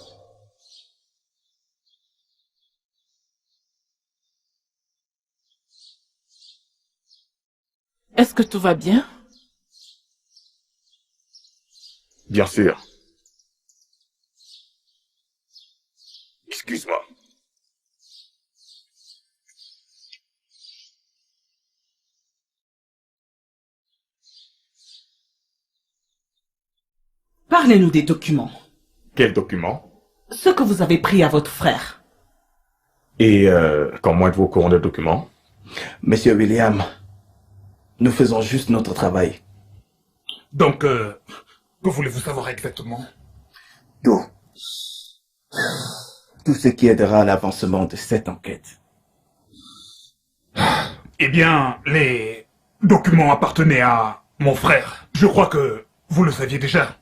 S7: Est-ce que tout va bien?
S2: Bien sûr. Excuse-moi.
S11: Parlez-nous des documents.
S2: Quel document?
S11: Ce que vous avez pris à votre frère.
S2: Et comment êtes-vous au courant des documents?
S4: Monsieur William, nous faisons juste notre travail.
S5: Donc, que voulez-vous savoir exactement?
S4: Tout. Tout ce qui aidera à l'avancement de cette enquête.
S5: Eh bien, les documents appartenaient à mon frère. Je crois que vous le saviez déjà.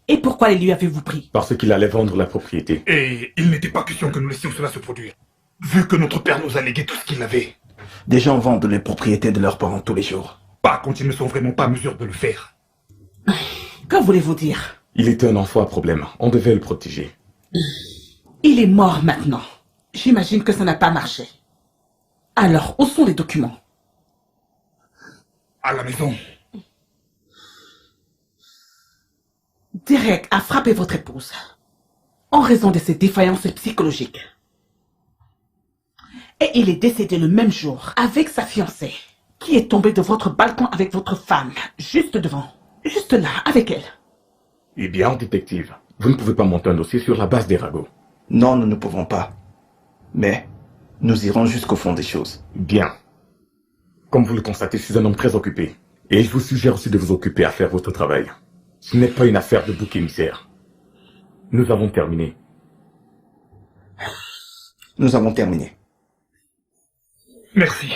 S11: Et pourquoi les lui avez-vous pris?
S2: Parce qu'il allait vendre la propriété.
S5: Et il n'était pas question que nous laissions cela se produire. Vu que notre père nous a légué tout ce qu'il avait.
S4: Des gens vendent les propriétés de leurs parents tous les jours.
S5: Pas quand ils ne sont vraiment pas à mesure de le faire.
S11: Que voulez-vous dire?
S2: Il était un enfant à problème. On devait le protéger.
S11: Il est mort maintenant. J'imagine que ça n'a pas marché. Alors, où sont les documents?
S5: À la maison.
S11: Derek a frappé votre épouse en raison de ses défaillances psychologiques. Et il est décédé le même jour avec sa fiancée, qui est tombée de votre balcon avec votre femme, juste devant, juste là, avec elle.
S2: Eh bien, détective, vous ne pouvez pas monter un dossier sur la base des ragots.
S4: Non, nous ne pouvons pas. Mais nous irons jusqu'au fond des choses.
S2: Bien. Comme vous le constatez, je suis un homme très occupé. Et je vous suggère aussi de vous occuper à faire votre travail. Ce n'est pas une affaire de bouc émissaire. Nous avons terminé.
S4: Nous avons terminé.
S5: Merci.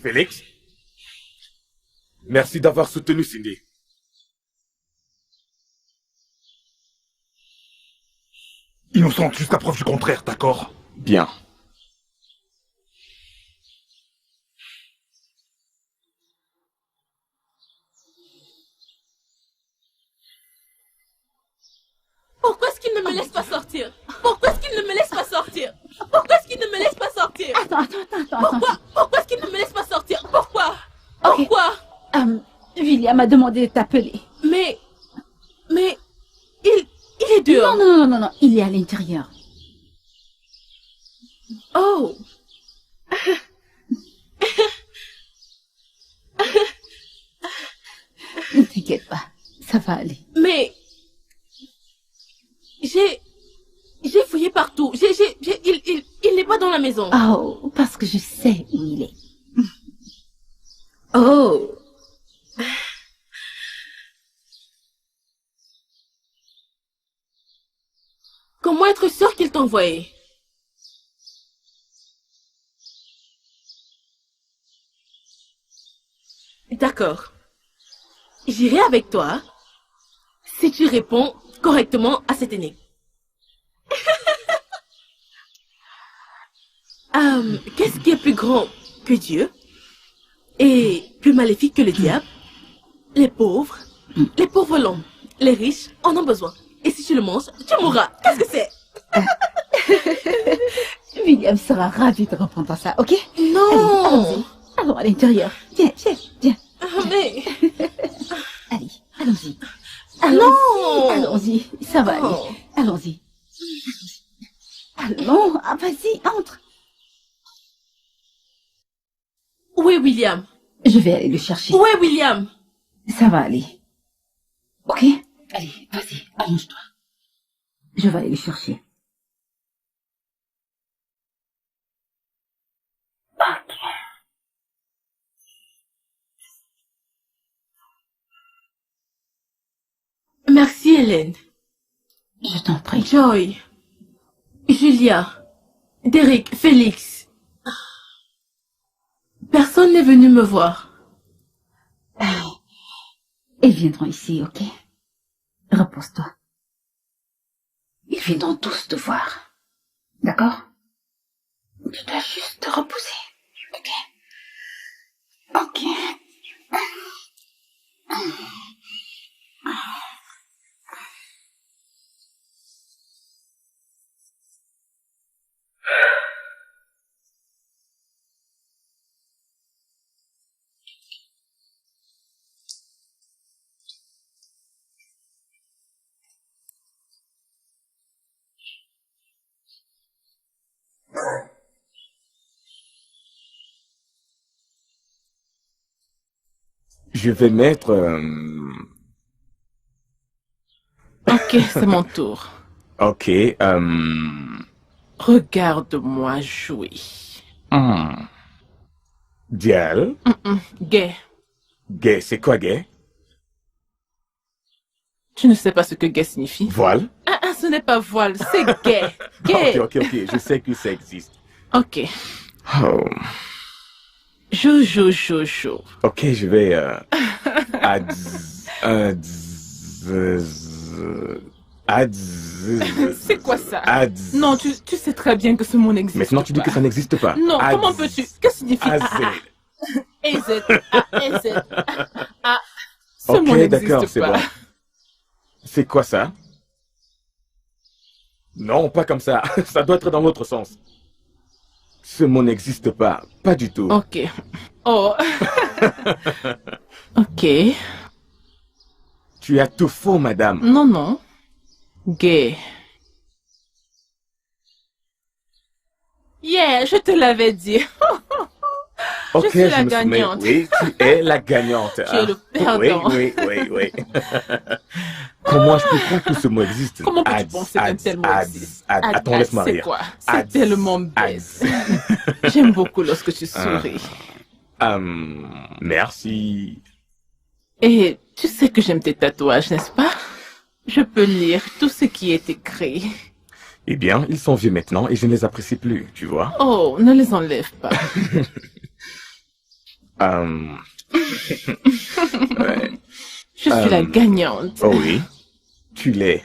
S2: Félix? Merci d'avoir soutenu Cindy.
S5: Innocente jusqu'à preuve du contraire, d'accord?
S2: Bien.
S1: Pourquoi est-ce qu'il ne me laisse pas sortir? Pourquoi est-ce qu'il ne me laisse pas sortir? Pourquoi est-ce qu'il ne me laisse pas sortir?
S3: Attends.
S1: Pourquoi est-ce qu'il ne me laisse pas sortir? Pourquoi?
S3: Ok.
S1: Pourquoi?
S3: William a demandé de t'appeler.
S1: Mais, il est dehors.
S3: Non, il est à l'intérieur.
S1: Oh.
S3: Ne t'inquiète pas, ça va aller.
S1: Mais, j'ai fouillé partout. Il n'est pas dans la maison.
S3: Oh, parce que je sais où il est.
S1: Oh. Comment être sûr qu'il t'a envoyé? D'accord. J'irai avec toi si tu réponds correctement à cette énigme. Qu'est-ce qui est plus grand que Dieu et plus maléfique que le diable? Les pauvres l'homme. Les riches en ont besoin. Et si tu le manges, tu mourras. Qu'est-ce que c'est?
S3: William sera ravi de reprendre ça, ok?
S1: Non.
S3: Allons à l'intérieur. Viens.
S1: Mais...
S3: Allons-y.
S1: Non.
S3: Allons-y, ça va aller. Allons-y. Allons, vas-y, entre.
S1: Où est William?
S3: Je vais aller le chercher.
S1: Où est William?
S3: Ça va aller. Ok? Allez, vas-y, allonge-toi. Je vais aller le chercher. Ok.
S1: Merci, Hélène.
S3: Je t'en prie.
S1: Joy. Julia. Derek. Félix. Personne n'est venu me voir.
S3: Ils viendront ici, ok? Repose-toi. Ils viendront tous te voir. D'accord? Tu dois juste te reposer. Ok? Ok.
S2: Je vais mettre...
S7: Ok, c'est mon tour.
S2: Ok,
S7: Regarde-moi jouer.
S2: Dial.
S7: Gay.
S2: Gay, c'est quoi gay?
S7: Tu ne sais pas ce que gay signifie?
S2: Voile.
S7: Ce n'est pas voile, c'est gay. Gay.
S2: Ok, je sais que ça existe.
S7: Ok.
S2: Oh.
S7: Joue.
S2: Ok, je vais...
S7: C'est quoi ça? Non, tu sais très bien que ce mot n'existe pas.
S2: Maintenant tu dis que ça n'existe pas.
S7: Non, comment peux-tu? Que signifie
S2: AZ.
S7: AZ. Ce
S2: Ok,
S7: mot n'existe
S2: d'accord, c'est
S7: pas.
S2: bon. C'est quoi ça? Non, pas comme ça. Ça doit être dans l'autre sens. Ce mot n'existe pas. Pas du tout.
S7: Ok. Oh. Ok.
S2: Tu as tout faux, madame.
S7: Non. Gay. Yeah, je te l'avais dit.
S2: Ok,
S7: je suis la
S2: me souviens.
S7: gagnante.
S2: Oui, tu es la gagnante.
S7: Tu es le perdant.
S2: Oui. Comment je peux croire que ce mot existe?
S7: Comment peux-tu penser qu'un tel mot existe?
S2: Attends, laisse-moi
S7: C'est
S2: rire.
S7: quoi? C'est tellement bête. J'aime beaucoup lorsque tu souris.
S2: Merci.
S7: Et tu sais que j'aime tes tatouages, n'est-ce pas? Je peux lire tout ce qui est écrit.
S2: Eh bien, ils sont vieux maintenant et je ne les apprécie plus, tu vois.
S7: Oh, ne les enlève pas.
S2: Ouais.
S7: Je suis la gagnante.
S2: Oh oui, tu l'es.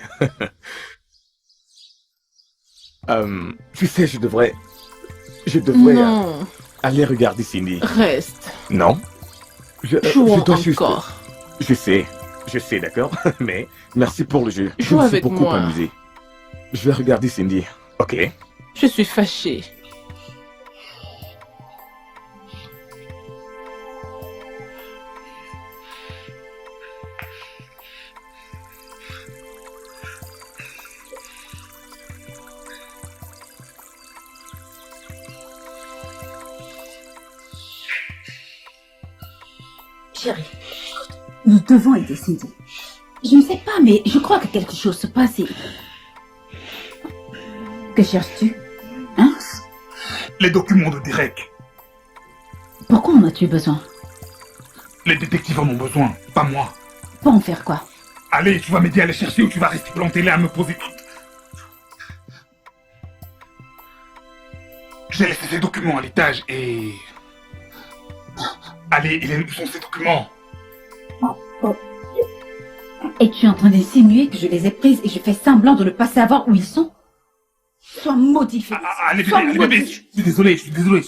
S2: Tu sais, je devrais
S7: Non,
S2: aller regarder Cindy.
S7: reste.
S2: Non. Je
S7: Jouons
S2: dois juste...
S7: encore.
S2: Je sais, d'accord. Mais merci pour le jeu. Je
S7: Joue
S2: me suis
S7: avec
S2: beaucoup
S7: moi.
S2: amusé. Je vais regarder Cindy. Ok.
S7: Je suis fâchée.
S3: Chérie, nous devons aider Cindy. Je ne sais pas, mais je crois que quelque chose se passe et... Que cherches-tu? Hein?
S5: Les documents de Derek.
S3: Pourquoi en as-tu besoin?
S5: Les détectives en ont besoin, pas moi.
S3: Pour en faire quoi?
S5: Allez, tu vas m'aider à les chercher ou tu vas rester planté là à me poser tout. J'ai laissé ces documents à l'étage et... Allez, où sont ces documents?
S3: Et tu es en train d'insinuer que je les ai prises et je fais semblant de ne pas savoir où ils sont? Sois maudit, Félix.
S5: Allez, bébé, je suis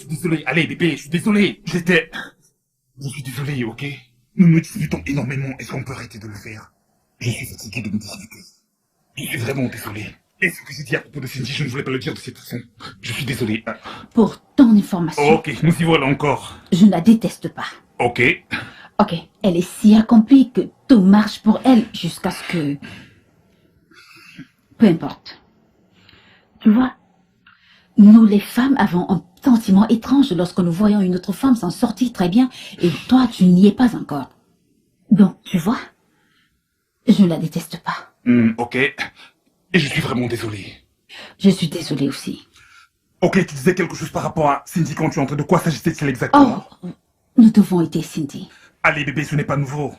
S5: désolé. Allez, bébé, je suis désolé. Je suis désolé, ok? Nous nous disputons énormément. Est-ce qu'on peut arrêter de le faire? Je suis fatigué de me disputer. Je suis vraiment désolé. Et ce que j'ai dit à propos de Cindy, je ne voulais pas le dire de cette façon. Je suis désolé.
S3: Pour ton information,
S5: Ok, nous y voilà encore.
S3: je ne la déteste pas.
S5: Ok.
S3: Ok, elle est si accomplie que tout marche pour elle jusqu'à ce que... Peu importe. Tu vois, nous les femmes avons un sentiment étrange lorsque nous voyons une autre femme s'en sortir très bien et toi tu n'y es pas encore. Donc, tu vois, Je ne la déteste pas.
S5: Ok. Et je suis vraiment désolé.
S3: Je suis désolée aussi.
S5: Ok, tu disais quelque chose par rapport à Cindy quand tu entrais. De quoi s'agissait-il exactement?
S3: Oh, nous devons aider Cindy.
S5: Allez, bébé, ce n'est pas nouveau.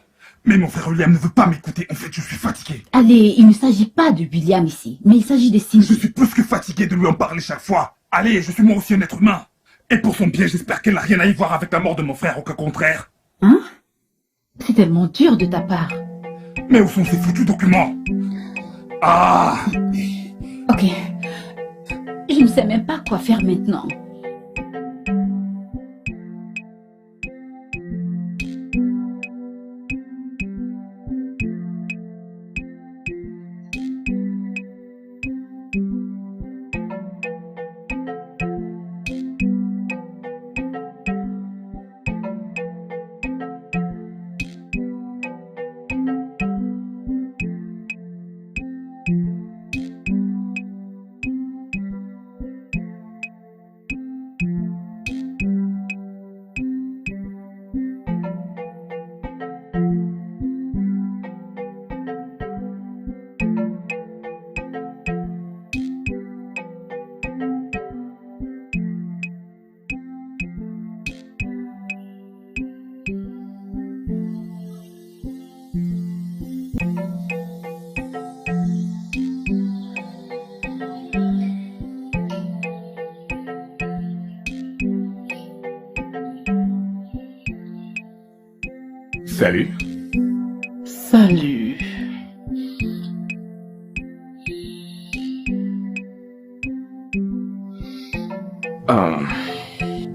S5: Mais mon frère William ne veut pas m'écouter. En fait, je suis fatigué.
S3: Allez, il ne s'agit pas de William ici, mais il s'agit de Cindy.
S5: Je suis plus que fatigué de lui en parler chaque fois. Allez, je suis moi aussi un être humain. Et pour son bien, j'espère qu'elle n'a rien à y voir avec la mort de mon frère, au cas contraire.
S3: Hein? C'est tellement dur de ta part.
S5: Mais où sont ces foutus documents? Ah!
S3: Ok. Je ne sais même pas quoi faire maintenant.
S2: Salut.
S7: Salut.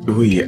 S2: Oui.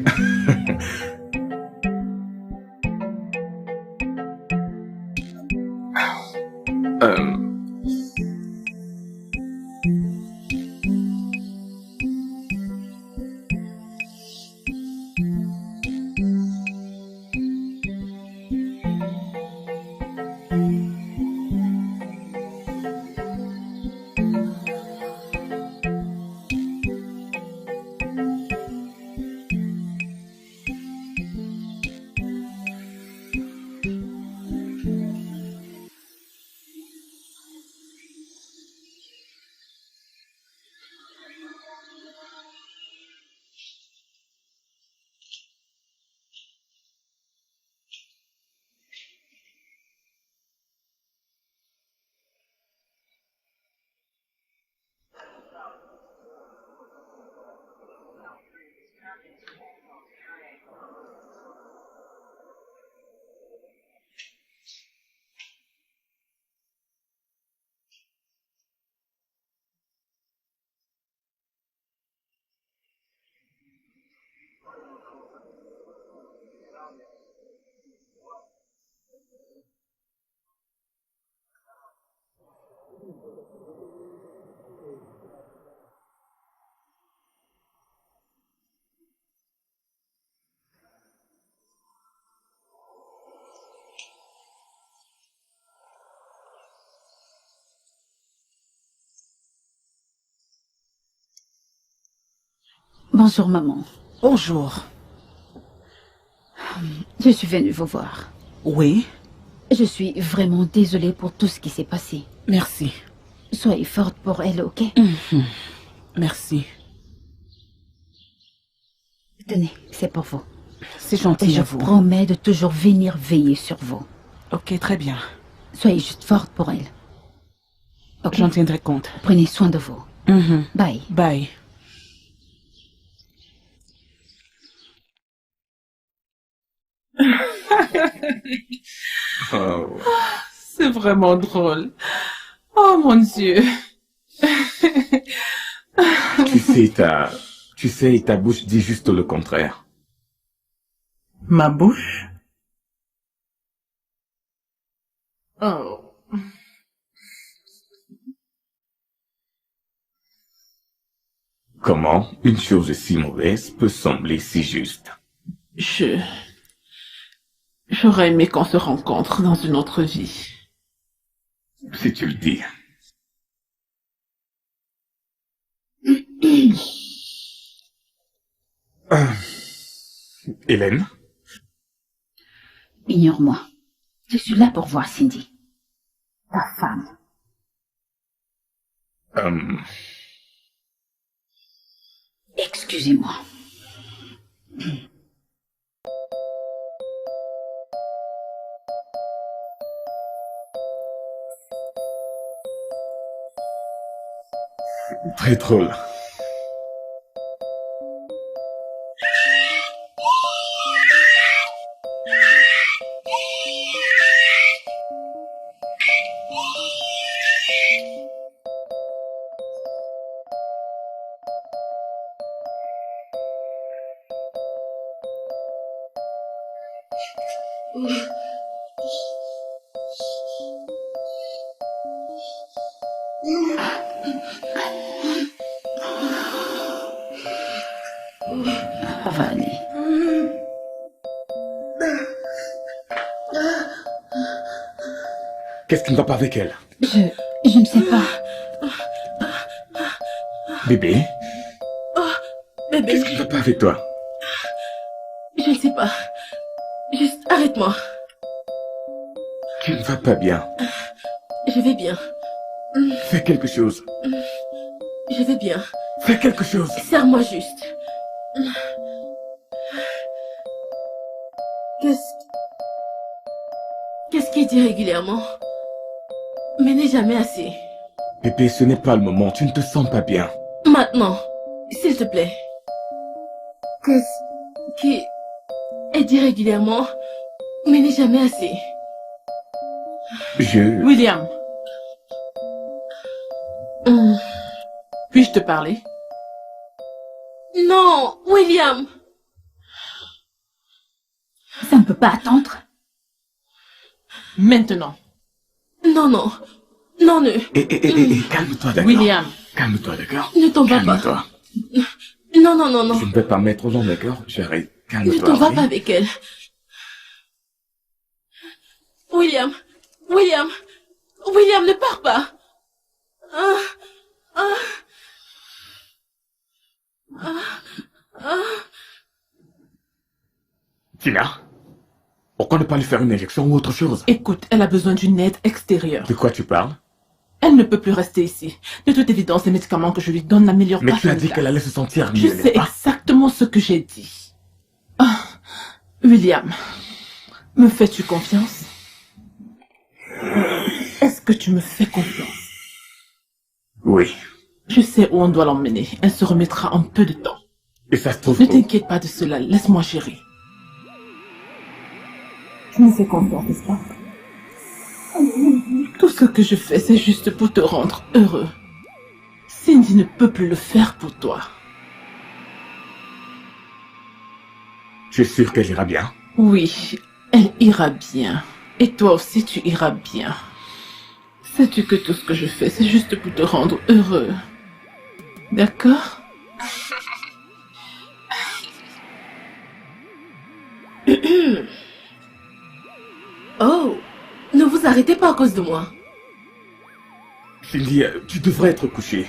S3: Bonjour, maman.
S11: Bonjour.
S3: Je suis venue vous voir.
S11: Oui?
S3: Je suis vraiment désolée pour tout ce qui s'est passé.
S11: Merci.
S3: Soyez forte pour elle, ok?
S11: Merci.
S3: Tenez, c'est pour vous.
S11: C'est gentil
S3: Et
S11: à
S3: je
S11: vous.
S3: promets de toujours venir veiller sur vous.
S11: Ok, très bien.
S3: Soyez juste forte pour elle. Ok?
S11: J'en tiendrai compte.
S3: Prenez soin de vous. Bye.
S11: Bye.
S2: Oh.
S7: C'est vraiment drôle. Oh mon Dieu.
S2: Tu sais, ta bouche dit juste le contraire.
S7: Ma bouche? Oh.
S2: Comment une chose si mauvaise peut sembler si juste?
S7: J'aurais aimé qu'on se rencontre dans une autre vie.
S2: Si tu le dis. Hélène?
S3: Ignore-moi. Je suis là pour voir Cindy. Ta femme. Excusez-moi.
S2: Très drôle.
S3: Ça va aller.
S2: Qu'est-ce qui ne va pas avec elle?
S3: Je ne sais pas.
S2: Bébé,
S1: Bébé,
S2: qu'est-ce qui ne va pas avec toi?
S1: je ne sais pas. Juste arrête-moi.
S2: Tu ne vas pas bien.
S1: Je vais bien.
S2: Fais quelque chose.
S1: Je vais bien.
S2: Fais quelque chose.
S1: Serre-moi juste. Qu'est-ce qui dit régulièrement? Mais n'est jamais assez.
S2: Bébé, ce n'est pas le moment. Tu ne te sens pas bien.
S1: Maintenant, s'il te plaît. Qu'est-ce qui est dit régulièrement, mais n'est jamais assez?
S7: William. Puis-je te parler?
S1: Non, William.
S3: Ça ne peut pas attendre.
S7: Maintenant.
S1: Non, non. Non, ne.
S2: Calme-toi, d'accord?
S7: William.
S2: Calme-toi, d'accord?
S1: Ne t'en va pas.
S2: Calme-toi.
S1: Non, non, non, non.
S2: Je ne vais pas mettre au long, d'accord? J'arrête. Calme-toi.
S1: Ne t'en va
S2: oui?
S1: pas avec elle. William. William. William, ne pars pas.
S2: Tina? Pourquoi ne pas lui faire une injection ou autre chose?
S7: Écoute, elle a besoin d'une aide extérieure.
S2: De quoi tu parles?
S7: Elle ne peut plus rester ici. De toute évidence, les médicaments que je lui donne n'améliorent
S2: Mais
S7: pas
S2: tu
S7: son
S2: as dit
S7: état.
S2: qu'elle allait se sentir mieux,
S7: Je
S2: n'est-ce
S7: sais
S2: pas?
S7: exactement ce que j'ai dit. Ah, William, me fais-tu confiance? Est-ce que tu me fais confiance?
S2: Oui.
S7: Je sais où on doit l'emmener. Elle se remettra en peu de temps.
S2: Et ça se trouve
S7: Ne
S2: où?
S7: t'inquiète pas de cela. Laisse-moi gérer. Tu me fais confiance, n'est-ce pas? Tout ce que je fais, c'est juste pour te rendre heureux. Cindy ne peut plus le faire pour toi.
S2: Tu es sûr qu'elle ira bien?
S7: Oui, elle ira bien. Et toi aussi, tu iras bien. Sais-tu que tout ce que je fais, c'est juste pour te rendre heureux. D'accord?
S1: Oh, ne vous arrêtez pas à cause de moi.
S2: Cindy, tu devrais être couchée.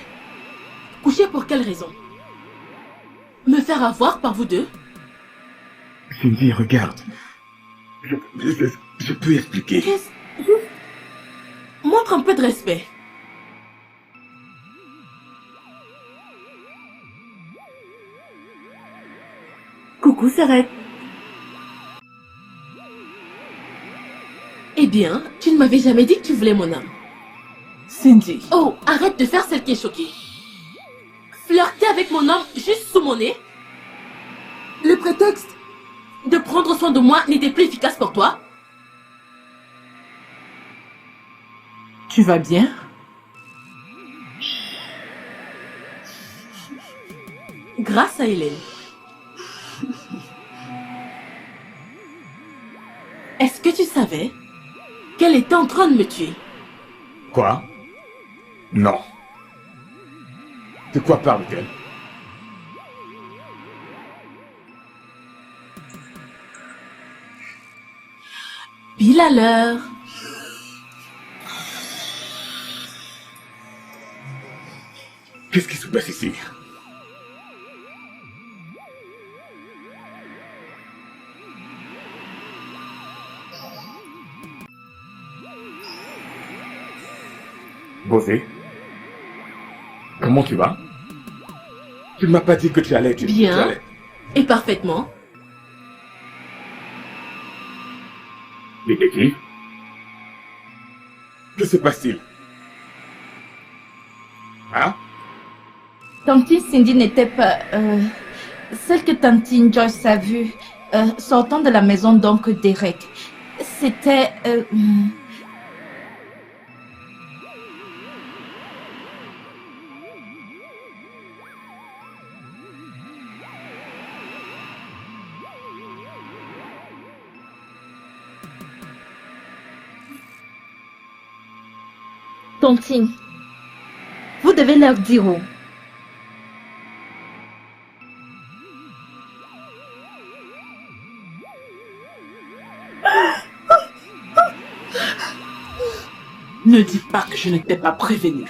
S1: Coucher pour quelle raison? Me faire avoir par vous deux?
S2: Cindy, regarde. Je peux expliquer.
S1: Montre un peu de respect. Coucou, Serette. Eh bien, tu ne m'avais jamais dit que tu voulais mon âme.
S7: Cindy.
S1: Oh, arrête de faire celle qui est choquée. Flirter avec mon homme juste sous mon nez? Le prétexte de prendre soin de moi n'était plus efficace pour toi?
S7: Tu vas bien?
S1: Grâce à Hélène. Est-ce que tu savais qu'elle était en train de me tuer?
S2: Quoi? Non. De quoi parle-t-elle?
S1: Pile à l'heure.
S2: Qu'est-ce qui se passe ici? Bosé, comment tu vas? Tu ne m'as pas dit que tu allais. Tu
S1: Bien.
S2: allais.
S1: Et parfaitement.
S2: Détective? Que se passe-t-il? Hein?
S8: Tantine Cindy n'était pas celle que Tantine Joyce a vue sortant de la maison d'oncle Derek. C'était... Tantine, vous devez leur dire où.
S7: Ne dis pas que je ne t'ai pas prévenu.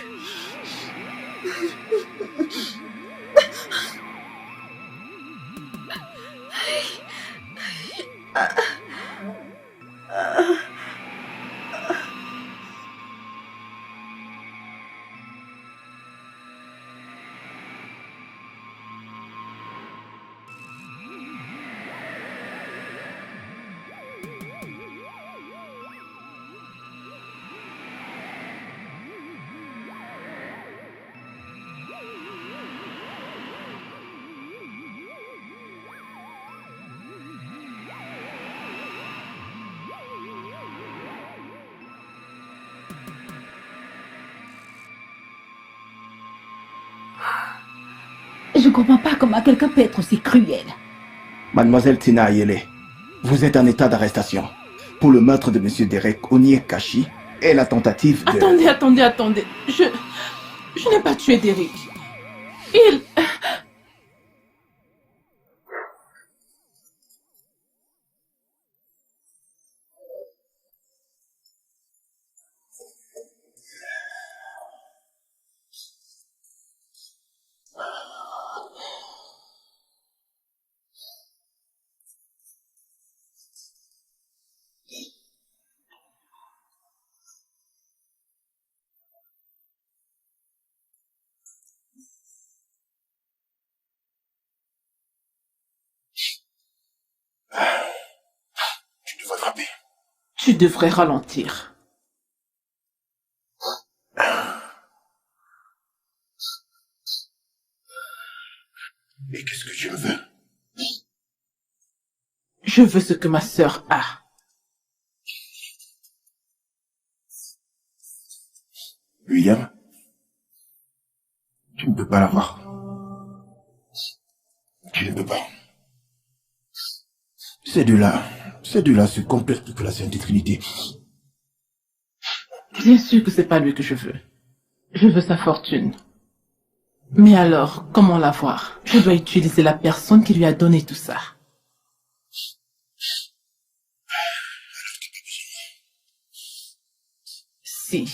S3: Je comprends pas comment quelqu'un peut être aussi cruel.
S4: Mademoiselle Tina Ayele, vous êtes en état d'arrestation pour le meurtre de Monsieur Derek Onyekashi et la tentative de...
S7: Attendez. Je n'ai pas tué Derek. Il...
S10: Tu devrais frapper.
S7: Tu devrais ralentir.
S10: Et qu'est-ce que tu veux?
S7: Je veux ce que ma sœur a.
S10: William, tu ne peux pas l'avoir. Tu ne peux pas. Ces deux-là se complètent toute la Sainte Trinité.
S7: Bien sûr que c'est pas lui que je veux. Je veux sa fortune. Mais alors, comment l'avoir? Je dois utiliser la personne qui lui a donné tout ça. Si.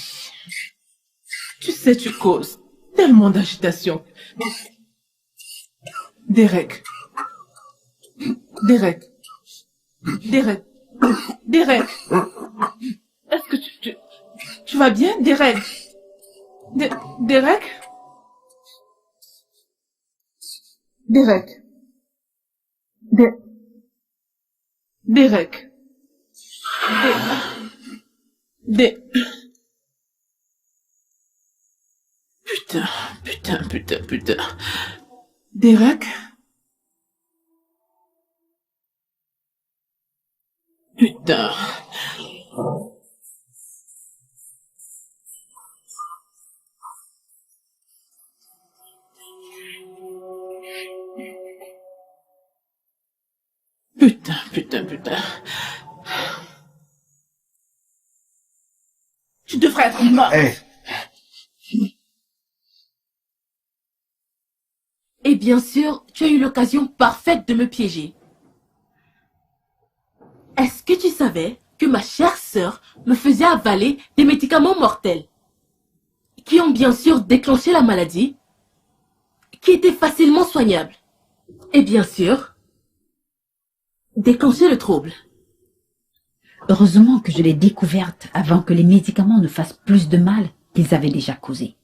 S7: Tu sais, tu causes tellement d'agitation. Derek. Est-ce que tu vas bien, Derek? Derek? Putain. Derek? Putain. Putain. Tu devrais être mort.
S4: Hey.
S1: Et bien sûr, tu as eu l'occasion parfaite de me piéger. Est-ce que tu savais que ma chère sœur me faisait avaler des médicaments mortels qui ont bien sûr déclenché la maladie, qui étaient facilement soignables, et bien sûr, déclenché le trouble.
S3: Heureusement que je l'ai découverte avant que les médicaments ne fassent plus de mal qu'ils avaient déjà causé.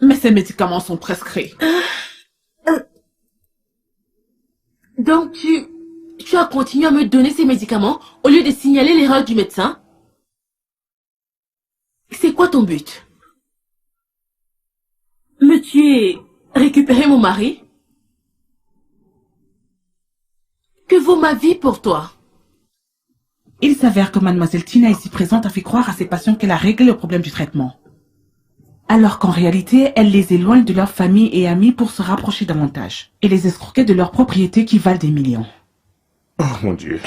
S7: Mais ces médicaments sont prescrits.
S1: Donc tu as continué à me donner ces médicaments au lieu de signaler l'erreur du médecin? C'est quoi ton but? Me tuer, récupérer mon mari? Que vaut ma vie pour toi?
S11: Il s'avère que mademoiselle Tina ici présente a fait croire à ses patients qu'elle a réglé le problème du traitement. Alors qu'en réalité, elle les éloigne de leur famille et amis pour se rapprocher davantage et les escroquer de leurs propriétés qui valent des millions.
S2: Oh mon Dieu.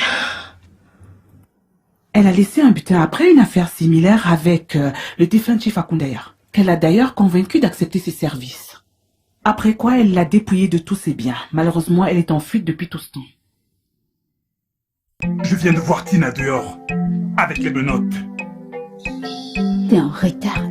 S11: Elle a laissé un butin après une affaire similaire avec le défunt Chief Akundaya, qu'elle a d'ailleurs convaincu d'accepter ses services. Après quoi, elle l'a dépouillé de tous ses biens. Malheureusement, elle est en fuite depuis tout ce temps.
S5: Je viens de voir Tina dehors, avec les menottes.
S3: T'es en retard,